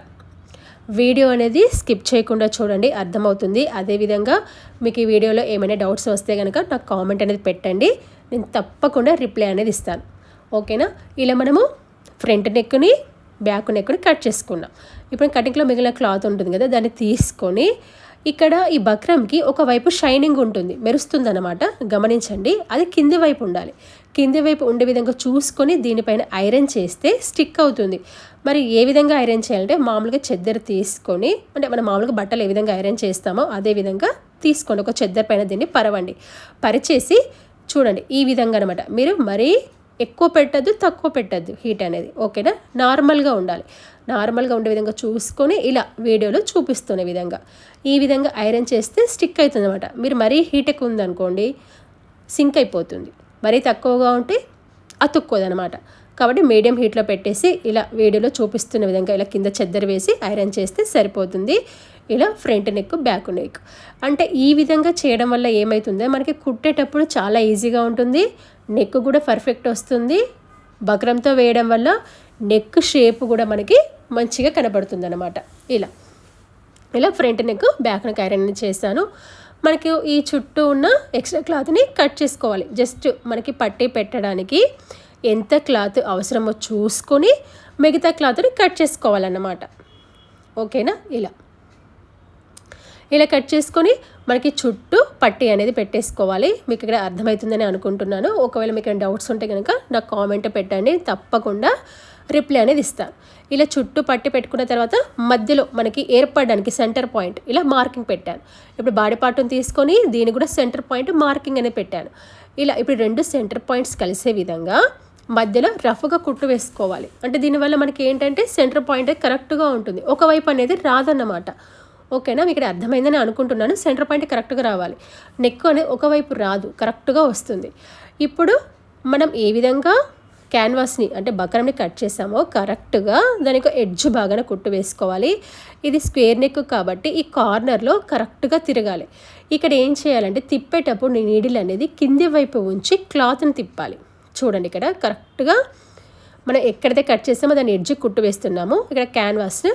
వీడియో అనేది స్కిప్ చేయకుండా చూడండి, అర్థమవుతుంది. అదేవిధంగా మీకు ఈ వీడియోలో ఏమైనా డౌట్స్ వస్తే కనుక నాకు కామెంట్ అనేది పెట్టండి, నేను తప్పకుండా రిప్లై అనేది ఇస్తాను. ఓకేనా? ఇలా మనము ఫ్రంట్ నెక్ని బ్యాక్ నెక్ని కట్ చేసుకున్నాం. ఇప్పుడు కటింగ్లో మిగిలిన క్లాత్ ఉంటుంది కదా, దాన్ని తీసుకొని ఇక్కడ ఈ బక్రంకి ఒకవైపు షైనింగ్ ఉంటుంది, మెరుస్తుంది అనమాట. గమనించండి, అది కింది వైపు ఉండాలి. కింది వైపు ఉండే విధంగా చూసుకొని దీనిపైన ఐరన్ చేస్తే స్టిక్ అవుతుంది. మరి ఏ విధంగా ఐరన్ చేయాలంటే మామూలుగా చెద్దరు తీసుకొని, అంటే మనం మామూలుగా బట్టలు ఏ విధంగా ఐరన్ చేస్తామో అదే విధంగా తీసుకోండి. ఒక చెద్దరు పైన దీన్ని పరవండి. పరిచేసి చూడండి ఈ విధంగా అనమాట. మీరు మరీ ఎక్కువ పెట్టద్దు, తక్కువ పెట్టద్దు హీట్ అనేది. ఓకేనా? నార్మల్గా ఉండాలి. నార్మల్గా ఉండే విధంగా చూసుకొని ఇలా వీడియోలో చూపిస్తున్న విధంగా ఈ విధంగా ఐరన్ చేస్తే స్టిక్ అవుతుంది అనమాట. మీరు మరీ హీట్ ఎక్కువ ఉందనుకోండి సింక్ అయిపోతుంది, మరీ తక్కువగా ఉంటే అతుక్కోదనమాట. కాబట్టి మీడియం హీట్లో పెట్టేసి ఇలా వీడియోలో చూపిస్తున్న విధంగా ఇలా కింద చెద్దరు వేసి ఐరన్ చేస్తే సరిపోతుంది. ఇలా ఫ్రంట్ నెక్, బ్యాక్ నెక్ అంటే ఈ విధంగా చేయడం వల్ల ఏమవుతుందో మనకి కుట్టేటప్పుడు చాలా ఈజీగా ఉంటుంది, నెక్ కూడా పర్ఫెక్ట్ వస్తుంది. బక్రంతో వేయడం వల్ల నెక్ షేప్ కూడా మనకి మంచిగా కనబడుతుంది అనమాట. ఇలా front neck, back neck iron చేశాను. మనకి ఈ చుట్టూ ఉన్న ఎక్స్ట్రా క్లాత్ని కట్ చేసుకోవాలి. జస్ట్ మనకి పట్టి పెట్టడానికి ఎంత క్లాత్ అవసరమో చూసుకొని మిగతా క్లాత్ని కట్ చేసుకోవాలన్నమాట. ఓకేనా? ఇలా కట్ చేసుకొని మనకి చుట్టూ పట్టి అనేది పెట్టేసుకోవాలి. మీకు ఇక్కడ అర్థమవుతుందని అనుకుంటున్నాను. ఒకవేళ మీకు డౌట్స్ ఉంటే కనుక నాకు కామెంట్ పెట్టండి, తప్పకుండా రిప్లై అనేది ఇస్తాను. ఇలా చుట్టూ పట్టి పెట్టుకున్న తర్వాత మధ్యలో మనకి ఏర్పడడానికి సెంటర్ పాయింట్ ఇలా మార్కింగ్ పెట్టాను. ఇప్పుడు బాడీ పార్ట్ని తీసుకొని దీన్ని కూడా సెంటర్ పాయింట్ మార్కింగ్ అనేది పెట్టాను. ఇప్పుడు 2 సెంటర్ పాయింట్స్ కలిసే విధంగా మధ్యలో రఫ్గా కుట్టు వేసుకోవాలి. అంటే దీనివల్ల మనకి ఏంటంటే సెంటర్ పాయింట్ కరెక్ట్గా ఉంటుంది, ఒకవైపు అనేది రాదన్నమాట. ఓకేనా? మీకు ఇక్కడ అర్థమైందని అనుకుంటున్నాను. సెంటర్ పాయింట్ కరెక్ట్గా రావాలి, నెక్ అనేది ఒకవైపు రాదు, కరెక్ట్గా వస్తుంది. ఇప్పుడు మనం ఏ విధంగా క్యాన్వాస్ని అంటే బక్రంని కట్ చేసామో కరెక్ట్గా దానికి ఎడ్జ్ బాగానే కుట్టు వేసుకోవాలి. ఇది స్క్వేర్ నెక్ కాబట్టి ఈ కార్నర్లో కరెక్ట్గా తిరగాలి. ఇక్కడ ఏం చేయాలంటే తిప్పేటప్పుడు నీడిల్ అనేది కింది వైపు ఉంచి క్లాత్ని తిప్పాలి. చూడండి, ఇక్కడ కరెక్ట్గా మనం ఎక్కడైతే కట్ చేసామో దాన్ని ఎడ్జ్ కుట్టు వేస్తున్నాము. ఇక్కడ క్యాన్వాస్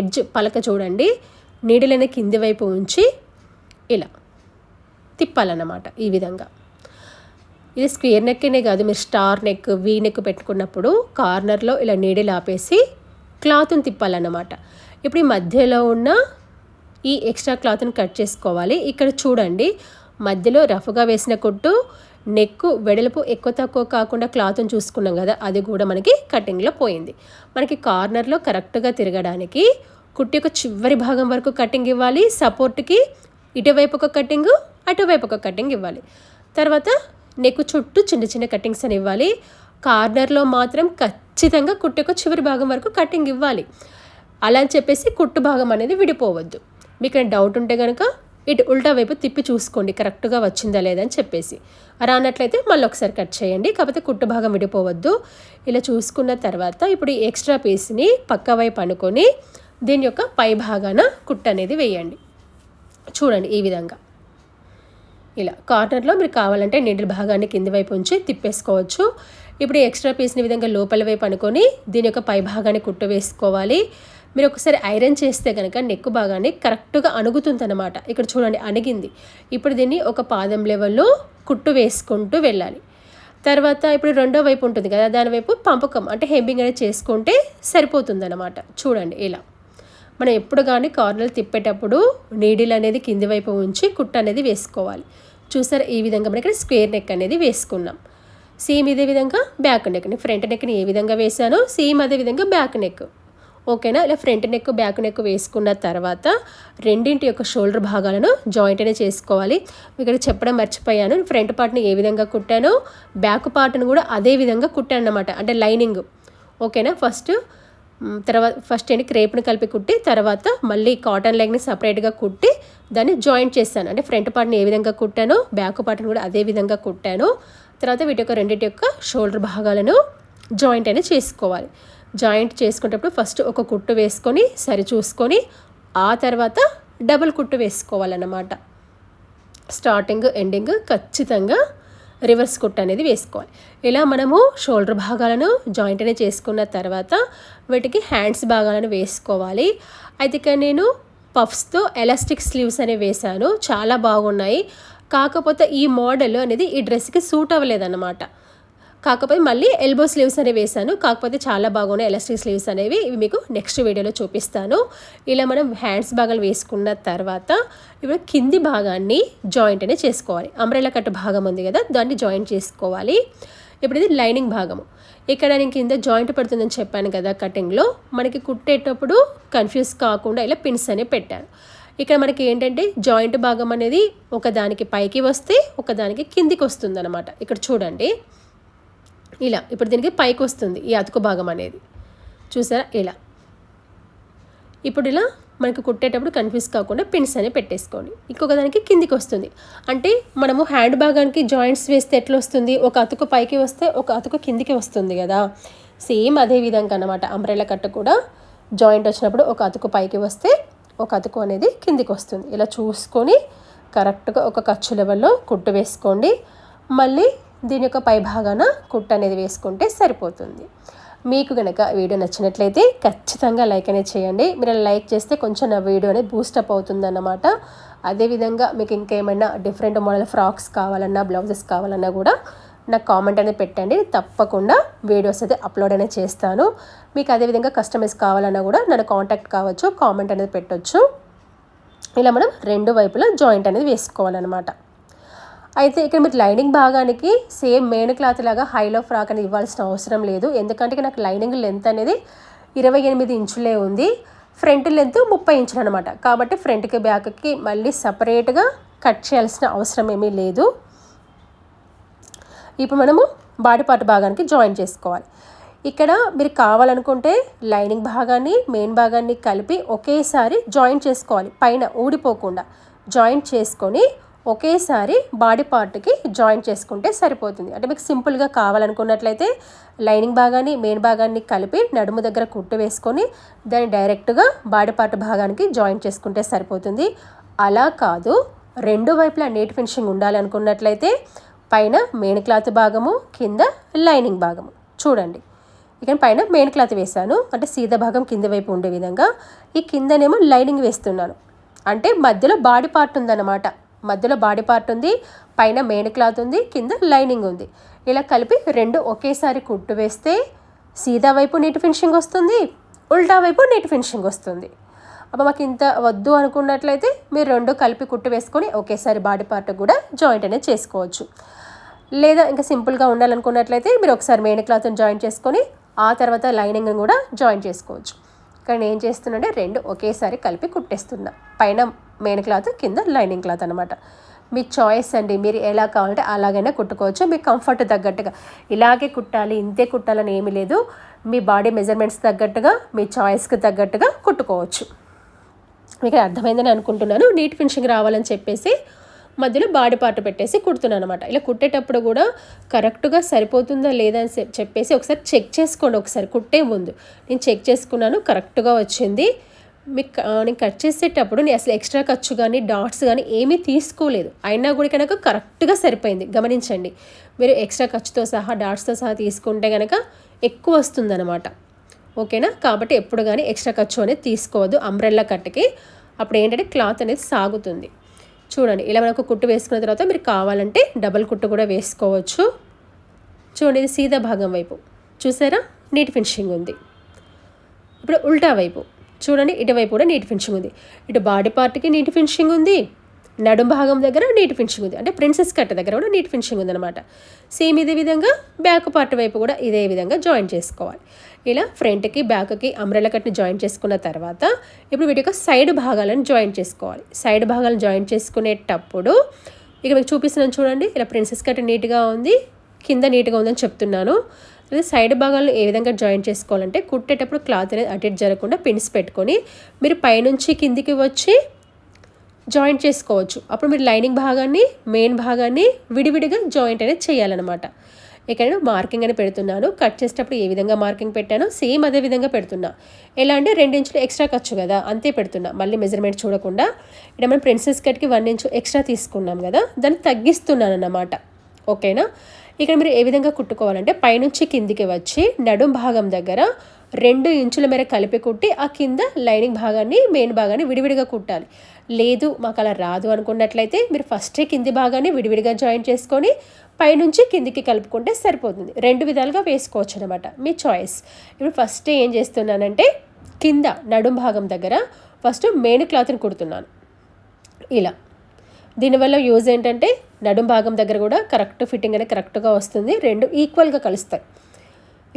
ఎడ్జ్ పలక చూడండి, నీడిల్ అనేది కింది వైపు ఉంచి ఇలా తిప్పాలన్నమాట. ఈ విధంగా ఇది స్క్వేర్ నెక్నే కాదు, మీరు స్టార్ నెక్, వీ నెక్ పెట్టుకున్నప్పుడు కార్నర్లో ఇలా నీడిల్ ఆపేసి క్లాత్ని తిప్పాలన్నమాట. ఇప్పుడు ఈ మధ్యలో ఉన్న ఈ ఎక్స్ట్రా క్లాత్ని కట్ చేసుకోవాలి. ఇక్కడ చూడండి, మధ్యలో రఫ్గా వేసిన కుట్టు, నెక్ వెడల్పు ఎక్కువ తక్కువ కాకుండా క్లాత్ని చూసుకున్నాం కదా, అది కూడా మనకి కటింగ్లో పోయింది. మనకి కార్నర్లో కరెక్ట్గా తిరగడానికి కుట్టు యొక్క చివరి భాగం వరకు కటింగ్ ఇవ్వాలి. సపోర్ట్కి ఇటువైపు ఒక కటింగ్, అటువైపు ఒక కటింగ్ ఇవ్వాలి. తర్వాత నెక్ చుట్టూ చిన్న చిన్న కటింగ్స్ అని ఇవ్వాలి. కార్నర్లో మాత్రం ఖచ్చితంగా కుట్టు యొక్క చివరి భాగం వరకు కటింగ్ ఇవ్వాలి. అలా అని చెప్పేసి కుట్టు భాగం అనేది విడిపోవద్దు. మీకు డౌట్ ఉంటే కనుక ఇటు ఉల్టా వైపు తిప్పి చూసుకోండి కరెక్ట్గా వచ్చిందా లేదని చెప్పేసి. రానట్లయితే మళ్ళీ ఒకసారి కట్ చేయండి, కాకపోతే కుట్టు భాగం విడిపోవద్దు. ఇలా చూసుకున్న తర్వాత ఇప్పుడు ఈ ఎక్స్ట్రా పీస్ని పక్క వైపు అనుకొని దీని యొక్క పై భాగాన కుట్టు అనేది వేయండి. చూడండి ఈ విధంగా. ఇలా కార్నర్లో మీరు కావాలంటే నీడిల్ భాగాన్ని కింది వైపు ఉంచి తిప్పేసుకోవచ్చు. ఇప్పుడు ఎక్స్ట్రా పీస్ని విధంగా లోపల వైపు అనుకొని దీని యొక్క పై భాగాన్ని కుట్టు వేసుకోవాలి. మీరు ఒకసారి ఐరన్ చేస్తే కనుక నెక్ భాగాన్ని కరెక్ట్గా అణుగుతుంది అనమాట. ఇక్కడ చూడండి అణిగింది. ఇప్పుడు దీన్ని ఒక పాదం లెవెల్లో కుట్టు వేసుకుంటూ వెళ్ళాలి. తర్వాత ఇప్పుడు రెండో వైపు ఉంటుంది కదా, దాని వైపు పంపకం అంటే హెమ్మింగ్ అనేది చేసుకుంటే సరిపోతుంది అనమాట. చూడండి ఇలా మనం ఎప్పుడు కానీ కార్నర్ తిప్పేటప్పుడు నీడిల్ అనేది కింది వైపు ఉంచి కుట్టు అనేది వేసుకోవాలి. చూసారు, ఈ విధంగా మనకి స్క్వేర్ నెక్ అనేది వేసుకున్నాం. సేమ్ ఇదే విధంగా బ్యాక్ నెక్ని, ఫ్రంట్ నెక్ని ఏ విధంగా వేసానో సేమ్ అదే విధంగా బ్యాక్ నెక్. ఓకేనా? ఇలా ఫ్రంట్ నెక్, బ్యాక్ నెక్ వేసుకున్న తర్వాత రెండింటి యొక్క షోల్డర్ భాగాలను జాయింట్ అనేది చేసుకోవాలి. ఇక్కడ చెప్పడం మర్చిపోయాను, ఫ్రంట్ పార్ట్ని ఏ విధంగా కుట్టానో బ్యాక్ పార్ట్ని కూడా అదే విధంగా కుట్టాను అన్నమాట. అంటే లైనింగ్. ఓకేనా? ఫస్ట్ ఏంటి క్రేప్ని కలిపి కుట్టి తర్వాత మళ్ళీ కాటన్ లెగ్ని సపరేట్గా కుట్టి దాన్ని జాయింట్ చేస్తాను. అంటే ఫ్రంట్ పార్ట్ని ఏ విధంగా కుట్టానో బ్యాక్ పార్ట్ని కూడా అదే విధంగా కుట్టాను. తర్వాత వీటి యొక్క రెండింటి యొక్క షోల్డర్ భాగాలను జాయింట్ అనేది చేసుకోవాలి. జాయింట్ చేసుకునేటప్పుడు ఫస్ట్ ఒక కుట్టు వేసుకొని సరి చూసుకొని ఆ తర్వాత డబుల్ కుట్టు వేసుకోవాలన్నమాట. స్టార్టింగ్ ఎండింగ్ ఖచ్చితంగా రివర్స్ కుట్టు అనేది వేసుకోవాలి. ఇలా మనము షోల్డర్ భాగాలను జాయింట్ అనేది చేసుకున్న తర్వాత వీటికి హ్యాండ్స్ భాగాలను వేసుకోవాలి. అయితే ఇక్కడ నేను పఫ్స్తో ఎలాస్టిక్ స్లీవ్స్ అనేవి వేశాను, చాలా బాగున్నాయి. కాకపోతే ఈ మోడల్ అనేది ఈ డ్రెస్కి సూట్ అవ్వలేదన్నమాట. కాకపోతే మళ్ళీ ఎల్బో స్లీవ్స్ అనేవి వేసాను, కాకపోతే చాలా బాగున్నాయి ఎలాస్టిక్ స్లీవ్స్ అనేవి. ఇవి మీకు నెక్స్ట్ వీడియోలో చూపిస్తాను. ఇలా మనం హ్యాండ్స్ భాగాలు వేసుకున్న తర్వాత ఇప్పుడు కింది భాగాన్ని జాయింట్ అనేది చేసుకోవాలి. అంబ్రెల్లా కట్ భాగం ఉంది కదా, దాన్ని జాయింట్ చేసుకోవాలి. ఇప్పుడు ఇది లైనింగ్ భాగము. ఇక్కడ నేను కింద జాయింట్ పడుతుందని చెప్పాను కదా కటింగ్లో, మనకి కుట్టేటప్పుడు కన్ఫ్యూజ్ కాకుండా ఇలా పిన్స్ అనేవి పెట్టాను. ఇక్కడ మనకి ఏంటంటే జాయింట్ భాగం అనేది ఒకదానికి పైకి వస్తే ఒకదానికి కిందికి వస్తుంది అనమాట. ఇక్కడ చూడండి ఇలా, ఇప్పుడు దీనికి పైకి వస్తుంది ఈ అతుకు భాగం అనేది, చూసారా ఇలా. ఇప్పుడు ఇలా మనకు కుట్టేటప్పుడు కన్ఫ్యూజ్ కాకుండా పిన్స్ అనేవి పెట్టేసుకోండి. ఇంకొక దానికి కిందికి వస్తుంది. అంటే మనము హ్యాండ్ భాగానికి జాయింట్స్ వేస్తే ఎట్లా వస్తుంది, ఒక అతుకు పైకి వస్తే ఒక అతుకు కిందికి వస్తుంది కదా, సేమ్ అదే విధంగా అన్నమాట. అంబ్రెల్లా కట్ట కూడా జాయింట్ వచ్చినప్పుడు ఒక అతుకు పైకి వస్తే ఒక అతుకు అనేది కిందికి వస్తుంది. ఇలా చూసుకొని కరెక్ట్గా ఒక ఖర్చు లెవెల్లో కుట్టు వేసుకోండి. మళ్ళీ దీని యొక్క పై భాగాన కుట్టు అనేది వేసుకుంటే సరిపోతుంది. మీకు కనుక వీడియో నచ్చినట్లయితే ఖచ్చితంగా లైక్ అనేది చేయండి. మీరు లైక్ చేస్తే కొంచెం నా వీడియో అనేది బూస్టప్ అవుతుందన్నమాట. అదేవిధంగా మీకు ఇంకేమైనా డిఫరెంట్ మోడల్ ఫ్రాక్స్ కావాలన్నా, బ్లౌజెస్ కావాలన్నా కూడా నాకు కామెంట్ అనేది పెట్టండి. తప్పకుండా వీడియోస్ అయితే అప్లోడ్ అనేది చేస్తాను. మీకు అదేవిధంగా కస్టమైజ్ కావాలన్నా కూడా నన్ను కాంటాక్ట్ కావచ్చు, కామెంట్ అనేది పెట్టవచ్చు. ఇలా మనం రెండు వైపులా జాయింట్ అనేది వేసుకోవాలన్నమాట. అయితే ఇక్కడ మీరు లైనింగ్ భాగానికి సేమ్ మెయిన్ క్లాత్ లాగా హైలో ఫ్రాక్ అనేది ఇవ్వాల్సిన అవసరం లేదు. ఎందుకంటే నాకు లైనింగ్ లెంత్ అనేది 28 ఇంచులే ఉంది, ఫ్రంట్ లెంత్ 30 ఇంచులు అనమాట. కాబట్టి ఫ్రంట్కి బ్యాక్కి మళ్ళీ సపరేట్గా కట్ చేయాల్సిన అవసరం ఏమీ లేదు. ఇప్పుడు మనము బాడీ పార్ట్ భాగానికి జాయిన్ చేసుకోవాలి. ఇక్కడ మీరు కావాలనుకుంటే లైనింగ్ భాగాన్ని మెయిన్ భాగాన్ని కలిపి ఒకేసారి జాయిన్ చేసుకోవాలి. పైన ఊడిపోకుండా జాయింట్ చేసుకొని ఒకేసారి బాడీ పార్ట్కి జాయింట్ చేసుకుంటే సరిపోతుంది. అంటే మీకు సింపుల్గా కావాలనుకున్నట్లయితే లైనింగ్ భాగాన్ని మెయిన్ భాగాన్ని కలిపి నడుము దగ్గర కుట్టు వేసుకొని దాన్ని డైరెక్ట్గా బాడీ పార్ట్ భాగానికి జాయింట్ చేసుకుంటే సరిపోతుంది. అలా కాదు, రెండు వైపులా నీట్ ఫినిషింగ్ ఉండాలి అనుకున్నట్లయితే పైన మెయిన్ క్లాత్ భాగము, కింద లైనింగ్ భాగము. చూడండి ఇక పైన మెయిన్ క్లాత్ వేసాను, అంటే సీదా భాగం కింద వైపు ఉండే విధంగా. ఈ కిందనేమో లైనింగ్ వేస్తున్నాను, అంటే మధ్యలో బాడీ పార్ట్ ఉందన్నమాట. మధ్యలో బాడీ పార్ట్ ఉంది, పైన మెయిన్ క్లాత్ ఉంది, కింద లైనింగ్ ఉంది. ఇలా కలిపి రెండు ఒకేసారి కుట్టు వేస్తే సీదా వైపు నీట్ ఫినిషింగ్ వస్తుంది, ఉల్టా వైపు నీట్ ఫినిషింగ్ వస్తుంది. అప్పుడు మాకు ఇంత వద్దు అనుకున్నట్లయితే మీరు రెండు కలిపి కుట్టు వేసుకొని ఒకేసారి బాడీ పార్ట్ కూడా జాయింట్ అనేది చేసుకోవచ్చు. లేదా ఇంకా సింపుల్గా ఉండాలనుకున్నట్లయితే మీరు ఒకసారి మెయిన్ క్లాత్ని జాయింట్ చేసుకొని ఆ తర్వాత లైనింగ్ కూడా జాయింట్ చేసుకోవచ్చు. కానీ నేను ఏం చేస్తున్నానంటే రెండు ఒకేసారి కలిపి కుట్టేస్తున్నా, పైన మెయిన్ క్లాత్ కింద లైనింగ్ క్లాత్ అనమాట. మీ చాయిస్ అండి, మీరు ఎలా కావాలంటే అలాగైనా కుట్టుకోవచ్చు. మీ కంఫర్ట్ తగ్గట్టుగా ఇలాగే కుట్టాలి ఇంతే కుట్టాలని ఏమీ లేదు. మీ బాడీ మెజర్మెంట్స్ తగ్గట్టుగా మీ చాయిస్కి తగ్గట్టుగా కుట్టుకోవచ్చు. మీకు అర్థమైందని అనుకుంటున్నాను. నీట్ ఫినిషింగ్ రావాలని చెప్పేసి మధ్యలో బాడీ పార్ట్ పెట్టేసి కుడుతున్నాను అనమాట. ఇలా కుట్టేటప్పుడు కూడా కరెక్ట్గా సరిపోతుందా లేదా అని చెప్పేసి ఒకసారి చెక్ చేసుకోండి. ఒకసారి కుట్టే ముందు నేను చెక్ చేసుకున్నాను, కరెక్ట్గా వచ్చింది. మీకు నేను కట్ చేసేటప్పుడు నేను అసలు ఎక్స్ట్రా ఖర్చు కానీ డాట్స్ కానీ ఏమీ తీసుకోలేదు, అయినా కూడా కనుక కరెక్ట్గా సరిపోయింది. గమనించండి, మీరు ఎక్స్ట్రా ఖర్చుతో సహా డాట్స్తో సహా తీసుకుంటే కనుక ఎక్కువ వస్తుందన్నమాట. ఓకేనా? కాబట్టి ఎప్పుడు కానీ ఎక్స్ట్రా ఖర్చు అనేది తీసుకోవద్దు అంబ్రెల్లా కట్కి. అప్పుడు ఏంటంటే క్లాత్ అనేది సాగుతుంది. చూడండి, ఇలా మనకు కుట్టు వేసుకున్న తర్వాత మీరు కావాలంటే డబల్ కుట్టు కూడా వేసుకోవచ్చు. చూడండి, ఇది సీదా భాగం వైపు చూసారా నీట్ ఫినిషింగ్ ఉంది. ఇప్పుడు ఉల్టా వైపు చూడండి, ఇటువైపు కూడా నీట్ ఫినిషింగ్ ఉంది. ఇటు బాడీ పార్ట్కి నీట్ ఫినిషింగ్ ఉంది, నడుం భాగం దగ్గర నీట్ ఫినిషింగ్ ఉంది, అంటే ప్రిన్సెస్ కట్ దగ్గర కూడా నీట్ ఫినిషింగ్ ఉందన్నమాట. సేమ్ ఇదే విధంగా బ్యాక్ పార్ట్ వైపు కూడా ఇదే విధంగా జాయిన్ చేసుకోవాలి. ఇలా ఫ్రంట్కి బ్యాక్కి అంబ్రెల్లా కట్ని జాయిన్ చేసుకున్న తర్వాత ఇప్పుడు వీటి యొక్క సైడ్ భాగాలను జాయిన్ చేసుకోవాలి. సైడ్ భాగాలను జాయిన్ చేసుకునేటప్పుడు ఇక మీకు చూపిస్తున్నాను చూడండి, ఇలా ప్రిన్సెస్ కట్ నీట్గా ఉంది, కింద నీట్గా ఉందని చెప్తున్నాను. అదే సైడ్ భాగాలను ఏ విధంగా జాయిన్ చేసుకోవాలంటే కుట్టేటప్పుడు క్లాత్ అనేది అటు ఇటు జరగకుండా పిన్స్ పెట్టుకొని మీరు పైనుంచి కిందికి వచ్చి జాయింట్ చేసుకోవచ్చు. అప్పుడు మీరు లైనింగ్ భాగాన్ని మెయిన్ భాగాన్ని విడివిడిగా జాయింట్ అనేది చేయాలన్నమాట. ఇక్కడ నేను మార్కింగ్ అని పెడుతున్నాను. కట్ చేసేటప్పుడు ఏ విధంగా మార్కింగ్ పెట్టానో సేమ్ అదే విధంగా పెడుతున్నా. ఎలా అంటే 2 ఇంచులు ఎక్స్ట్రా ఖర్చు కదా, అంతే పెడుతున్నా. మళ్ళీ మెజర్మెంట్ చూడకుండా ఇక్కడ మనం ప్రిన్సెస్ కట్కి 1 ఇంచు ఎక్స్ట్రా తీసుకున్నాం కదా, దాన్ని తగ్గిస్తున్నాను అన్నమాట. ఓకేనా. ఇక్కడ మీరు ఏ విధంగా కుట్టుకోవాలంటే పైనుంచి కిందికి వచ్చి నడుం భాగం దగ్గర 2 ఇంచుల మేర కలిపి కుట్టి ఆ కింద లైనింగ్ భాగాన్ని మెయిన్ భాగాన్ని విడివిడిగా కుట్టాలి. లేదు మాకు అలా రాదు అనుకున్నట్లయితే మీరు ఫస్టే కింది భాగాన్ని విడివిడిగా జాయిన్ చేసుకొని పైనుంచి కిందికి కలుపుకుంటే సరిపోతుంది. 2 విధాలుగా వేసుకోవచ్చు అనమాట, మీ చాయిస్. ఇప్పుడు ఫస్ట్ ఏం చేస్తున్నానంటే కింద నడుం భాగం దగ్గర ఫస్ట్ మెయిన్ క్లాత్ని కుడుతున్నాను ఇలా. దీనివల్ల యూజ్ ఏంటంటే నడుం భాగం దగ్గర కూడా కరెక్ట్ ఫిట్టింగ్ అనేది కరెక్ట్గా వస్తుంది, 2 ఈక్వల్గా కలుస్తాయి.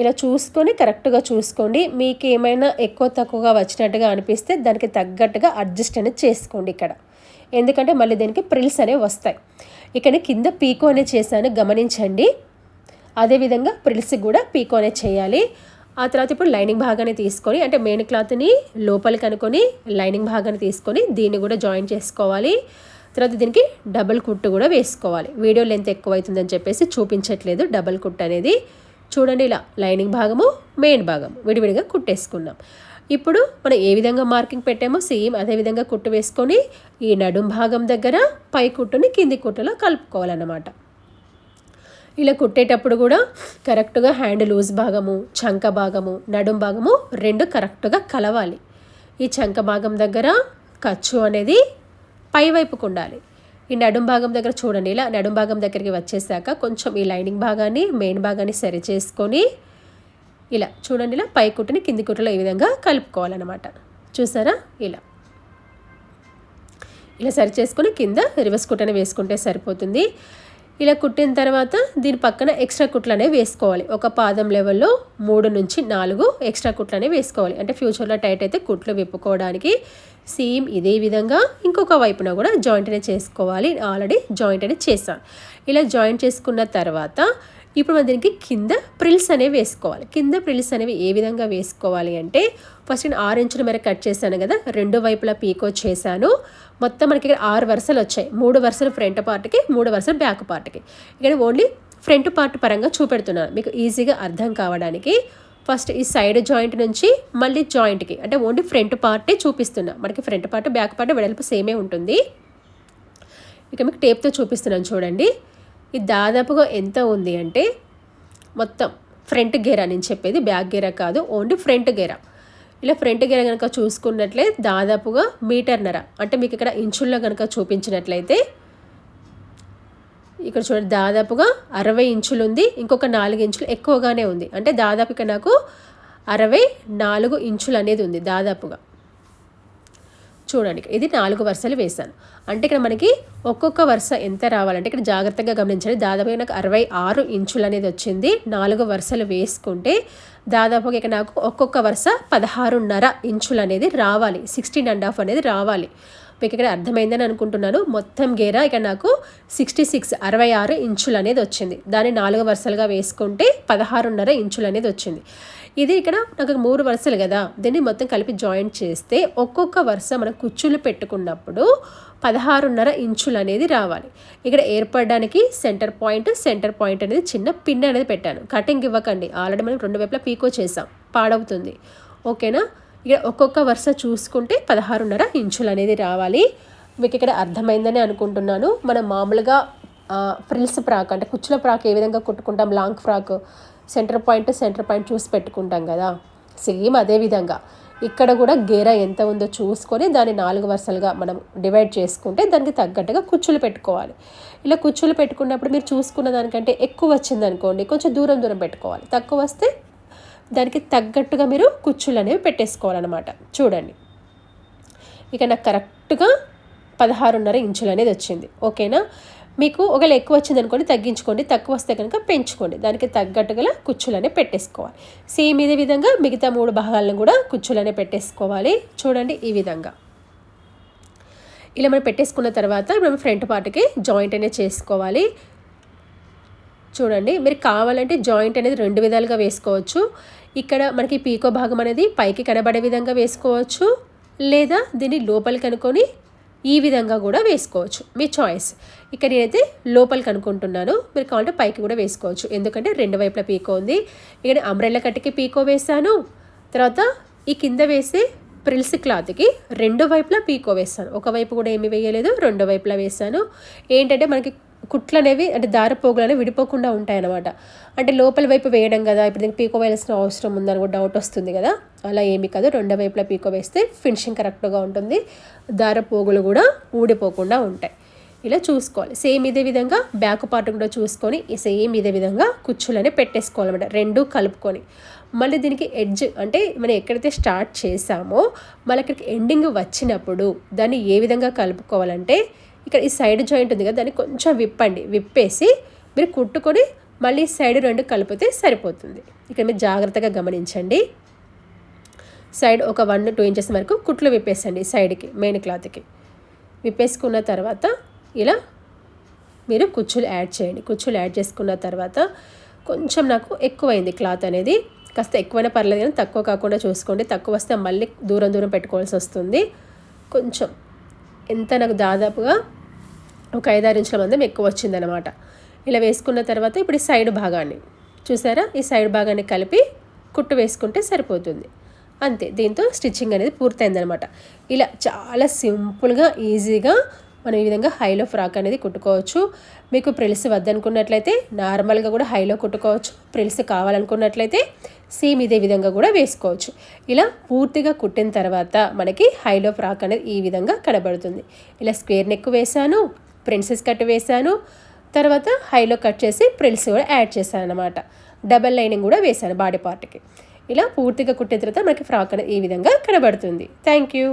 ఇలా చూసుకొని కరెక్ట్గా చూసుకోండి. మీకు ఏమైనా ఎక్కువ తక్కువగా వచ్చినట్టుగా అనిపిస్తే దానికి తగ్గట్టుగా అడ్జస్ట్ అనేది చేసుకోండి ఇక్కడ, ఎందుకంటే మళ్ళీ దీనికి ప్రిల్స్ అనేవి వస్తాయి. ఇక్కడ కింద పీకో అనేది చేశాను గమనించండి. అదేవిధంగా ప్రిల్స్కి కూడా పీకో అనేది చేయాలి. ఆ తర్వాత ఇప్పుడు లైనింగ్ భాగాన్ని తీసుకొని అంటే మెయిన్ క్లాత్ని లోపలికి అనుకొని లైనింగ్ భాగాన్ని తీసుకొని దీన్ని కూడా జాయిన్ చేసుకోవాలి. తర్వాత దీనికి డబుల్ కుట్టు కూడా వేసుకోవాలి. వీడియో లెంత్ ఎక్కువ అవుతుందని చెప్పేసి చూపించట్లేదు డబుల్ కుట్టు అనేది. చూడండి ఇలా లైనింగ్ భాగము మెయిన్ భాగం విడివిడిగా కుట్టేసుకున్నాం. ఇప్పుడు మనం ఏ విధంగా మార్కింగ్ పెట్టామో సేమ్ అదే విధంగా కుట్టు వేసుకొని ఈ నడుం భాగం దగ్గర పై కుట్టుని కింది కుట్టులో కలుపుకోవాలన్నమాట. ఇలా కుట్టేటప్పుడు కూడా కరెక్ట్గా హ్యాండ్ లూజ్ భాగము చంక భాగము నడుం భాగము 2 కరెక్ట్గా కలవాలి. ఈ చంక భాగం దగ్గర ఖర్చు అనేది పై వైపుకు ఉండాలి. ఈ నడుం భాగం దగ్గర చూడండి ఇలా నడుం భాగం దగ్గరికి వచ్చేసాక కొంచెం ఈ లైనింగ్ భాగాన్ని మెయిన్ భాగాన్ని సరి చేసుకొని ఇలా చూడండి ఇలా పై కుట్టుని కింది కుట్టులో ఈ విధంగా కలుపుకోవాలన్నమాట. చూసారా ఇలా ఇలా సరి చేసుకొని కింద రివర్స్ కుట్టని వేసుకుంటే సరిపోతుంది. ఇలా కుట్టిన తర్వాత దీని పక్కన ఎక్స్ట్రా కుట్లు అనేవి వేసుకోవాలి. ఒక పాదం లెవెల్లో 3 నుంచి 4 ఎక్స్ట్రా కుట్లు అనేవి వేసుకోవాలి. అంటే ఫ్యూచర్లో టైట్ అయితే కుట్లు విప్పుకోవడానికి. సేమ్ ఇదే విధంగా ఇంకొక వైపున కూడా జాయింట్ అనేది చేసుకోవాలి. ఆల్రెడీ జాయింట్ అనేది చేశాను. ఇలా జాయింట్ చేసుకున్న తర్వాత ఇప్పుడు మనం దీనికి కింద ప్రిల్స్ అనేవి వేసుకోవాలి. కింద ప్రిల్స్ అనేవి ఏ విధంగా వేసుకోవాలి అంటే ఫస్ట్ నేను 6 ఇంచుల మేర కట్ చేశాను కదా, 2 వైపులా పీకో చేశాను. మొత్తం మనకి ఇక్కడ 6 వరుసలు వచ్చాయి. 3 వరుసలు ఫ్రంట్ పార్ట్కి 3 వరుసలు బ్యాక్ పార్ట్కి. ఇక్కడ ఓన్లీ ఫ్రంట్ పార్ట్ పరంగా చూపెడుతున్నాను మీకు ఈజీగా అర్థం కావడానికి. ఫస్ట్ ఈ సైడ్ జాయింట్ నుంచి మళ్ళీ జాయింట్కి అంటే ఓన్లీ ఫ్రంట్ పార్టే చూపిస్తున్నా. మనకి ఫ్రంట్ పార్ట్ బ్యాక్ పార్ట్ వెడల్పు సేమే ఉంటుంది. ఇక మీకు టేప్తో చూపిస్తున్నాను చూడండి. ఇది దాదాపుగా ఎంత ఉంది అంటే మొత్తం ఫ్రంట్ గేరా నేను చెప్పేది బ్యాక్ గేరా కాదు, ఓన్లీ ఫ్రంట్ గేరా. ఇలా ఫ్రంట్ గేరా కనుక చూసుకున్నట్లే దాదాపుగా 1.5 మీటర్ అంటే మీకు ఇక్కడ ఇంచుల్లో కనుక చూపించినట్లయితే ఇక్కడ చూడండి దాదాపుగా 60 ఇంచులు ఉంది. ఇంకొక 4 ఇంచులు ఎక్కువగానే ఉంది. అంటే దాదాపు ఇక్కడ నాకు 64 ఇంచులు అనేది ఉంది దాదాపుగా. చూడండి ఇది 4 వరుసలు వేశాను. అంటే ఇక్కడ మనకి ఒక్కొక్క వరుస ఎంత రావాలంటే ఇక్కడ జాగ్రత్తగా గమనించండి. దాదాపుగా నాకు 66 ఇంచులు అనేది వచ్చింది. 4 వరుసలు వేసుకుంటే దాదాపుగా ఇక్కడ నాకు ఒక్కొక్క వరుస 16.5 ఇంచులు అనేది రావాలి. 16.5 అనేది రావాలి. మీకు ఇక్కడ అర్థమైందని అనుకుంటున్నాను. మొత్తం గేరా ఇక్కడ నాకు 66 ఇంచులు అనేది వచ్చింది. దాన్ని 4 వరుసలుగా వేసుకుంటే 16.5 ఇంచులు అనేది వచ్చింది. ఇది ఇక్కడ నాకు 3 వరుసలు కదా, దీన్ని మొత్తం కలిపి జాయింట్ చేస్తే ఒక్కొక్క వరుస మనం కుచ్చులు పెట్టుకున్నప్పుడు 16.5 ఇంచులు అనేది రావాలి. ఇక్కడ ఏర్పడడానికి సెంటర్ పాయింట్ అనేది చిన్న పిన్ అనేది పెట్టాను. కటింగ్ ఇవ్వకండి, ఆల్రెడీ మనం 2 వైపులా పీకో చేసాం, పాడవుతుంది. ఓకేనా. ఇక్కడ ఒక్కొక్క వరుస చూసుకుంటే 16.5 ఇంచులు అనేది రావాలి. మీకు ఇక్కడ అర్థమైందని అనుకుంటున్నాను. మనం మామూలుగా ఫ్రిల్స్ ఫ్రాక్ అంటే కుచ్చుల ఫ్రాక్ ఏ విధంగా కుట్టుకుంటాం, లాంగ్ ఫ్రాక్ సెంటర్ పాయింట్ చూసి పెట్టుకుంటాం కదా, సేమ్ అదే విధంగా ఇక్కడ కూడా గేరా ఎంత ఉందో చూసుకొని దాన్ని 4 వరుసలుగా మనం డివైడ్ చేసుకుంటే దానికి తగ్గట్టుగా కుచ్చులు పెట్టుకోవాలి. ఇలా కుచ్చులు పెట్టుకున్నప్పుడు మీరు చూసుకున్న దానికంటే ఎక్కువ వచ్చింది అనుకోండి కొంచెం దూరం పెట్టుకోవాలి. తక్కువ వస్తే దానికి తగ్గట్టుగా మీరు కుచ్చులు అనేవి పెట్టేసుకోవాలన్నమాట. చూడండి ఇక నాకు కరెక్ట్గా 16.5 ఇంచులు అనేది వచ్చింది. ఓకేనా. మీకు ఒకవేళ ఎక్కువ వచ్చింది అనుకోండి తగ్గించుకోండి, తక్కువ వస్తే కనుక పెంచుకోండి. దానికి తగ్గట్టుగా కుచ్చులనే పెట్టేసుకోవాలి. సేమ్ ఇదే విధంగా మిగతా 3 భాగాలను కూడా కుచ్చులనే పెట్టేసుకోవాలి. చూడండి ఈ విధంగా ఇలా మనం పెట్టేసుకున్న తర్వాత మనం ఫ్రంట్ పార్ట్కి జాయింట్ అనేది చేసుకోవాలి. చూడండి మీరు కావాలంటే జాయింట్ అనేది 2 విధాలుగా వేసుకోవచ్చు. ఇక్కడ మనకి పీకో భాగం అనేది పైకి కనబడే విధంగా వేసుకోవచ్చు, లేదా దీన్ని లోపలికి అనుకొని ఈ విధంగా కూడా వేసుకోవచ్చు, మీ చాయిస్. ఇక్కడ నేనైతే లోపలికి అనుకుంటున్నాను, మీరు కావాలంటే పైకి కూడా వేసుకోవచ్చు. ఎందుకంటే 2 వైపులా పీకో ఉంది. ఇక్కడ అంబ్రెల్లా కట్టికి పీకో వేసాను. తర్వాత ఈ కింద వేసే ప్రిల్స్ క్లాత్కి 2 వైపులా పీకో వేసాను. ఒకవైపు కూడా ఏమి వేయలేదు, 2 వైపులా వేసాను. ఏంటంటే మనకి కుట్లు అనేవి అంటే దారపోగులు అనేవి విడిపోకుండా ఉంటాయి అన్నమాట. అంటే లోపల వైపు వేయడం కదా, ఇప్పుడు దీనికి పీకో వేయాల్సిన అవసరం ఉందని కూడా డౌట్ వస్తుంది కదా, అలా ఏమీ కాదు. రెండో వైపులా పీకో వేస్తే ఫినిషింగ్ కరెక్ట్గా ఉంటుంది, దారపోగులు కూడా ఊడిపోకుండా ఉంటాయి. ఇలా చూసుకోవాలి. సేమ్ ఇదే విధంగా బ్యాక్ పార్ట్ కూడా చూసుకొని సేమ్ ఇదే విధంగా కుచ్చులని పెట్టేసుకోవాలన్నమాట, రెండు కలుపుకొని. మళ్ళీ దీనికి ఎడ్జ్ అంటే మనం ఎక్కడైతే స్టార్ట్ చేసామో మళ్ళీ అక్కడికి ఎండింగ్ వచ్చినప్పుడు దాన్ని ఏ విధంగా కలుపుకోవాలంటే, ఇక్కడ ఈ సైడ్ జాయింట్ ఉంది కదా, దాన్ని కొంచెం విప్పేసి మీరు కుట్టుకొని మళ్ళీ సైడ్ రెండు కలిపితే సరిపోతుంది. ఇక్కడ మీరు జాగ్రత్తగా గమనించండి. సైడ్ ఒక 1-2 ఇంచెస్ వరకు కుట్లు విప్పేసండి సైడ్కి, మెయిన్ క్లాత్కి. విప్పేసుకున్న తర్వాత ఇలా మీరు కుచ్చులు యాడ్ చేయండి. కుచ్చులు యాడ్ చేసుకున్న తర్వాత కొంచెం నాకు ఎక్కువైంది క్లాత్ అనేది, కాస్త ఎక్కువైనా పర్లేదు కానీ తక్కువ కాకుండా చూసుకోండి. తక్కువ వస్తే మళ్ళీ దూరం పెట్టుకోవాల్సి వస్తుంది. కొంచెం ఎంత నాకు దాదాపుగా ఒక 5-6 ఇంచుల మందం ఎక్కువ వచ్చిందనమాట. ఇలా వేసుకున్న తర్వాత ఇప్పుడు ఈ సైడ్ భాగాన్ని చూసారా, ఈ సైడ్ భాగాన్ని కలిపి కుట్టు వేసుకుంటే సరిపోతుంది. అంతే, దీంతో స్టిచ్చింగ్ అనేది పూర్తయిందనమాట. ఇలా చాలా సింపుల్గా ఈజీగా మనం ఈ విధంగా హైలో ఫ్రాక్ అనేది కుట్టుకోవచ్చు. మీకు ప్రిల్స్ వద్దనుకున్నట్లయితే నార్మల్గా కూడా హైలో కుట్టుకోవచ్చు. ప్రిల్స్ కావాలనుకున్నట్లయితే సేమ్ ఇదే విధంగా కూడా వేసుకోవచ్చు. ఇలా పూర్తిగా కుట్టిన తర్వాత మనకి హైలో ఫ్రాక్ అనేది ఈ విధంగా కనబడుతుంది. ఇలా స్క్వేర్ నెక్ వేసాను, ప్రిన్సెస్ కట్ వేసాను, తర్వాత హైలో కట్ చేసి ప్రిల్స్ కూడా యాడ్ చేశాను అనమాట. డబల్ లైనింగ్ కూడా వేసాను బాడీ పార్ట్కి. ఇలా పూర్తిగా కుట్టిన తర్వాత మనకి ఫ్రాక్ అనేది ఈ విధంగా కనబడుతుంది. Thank you.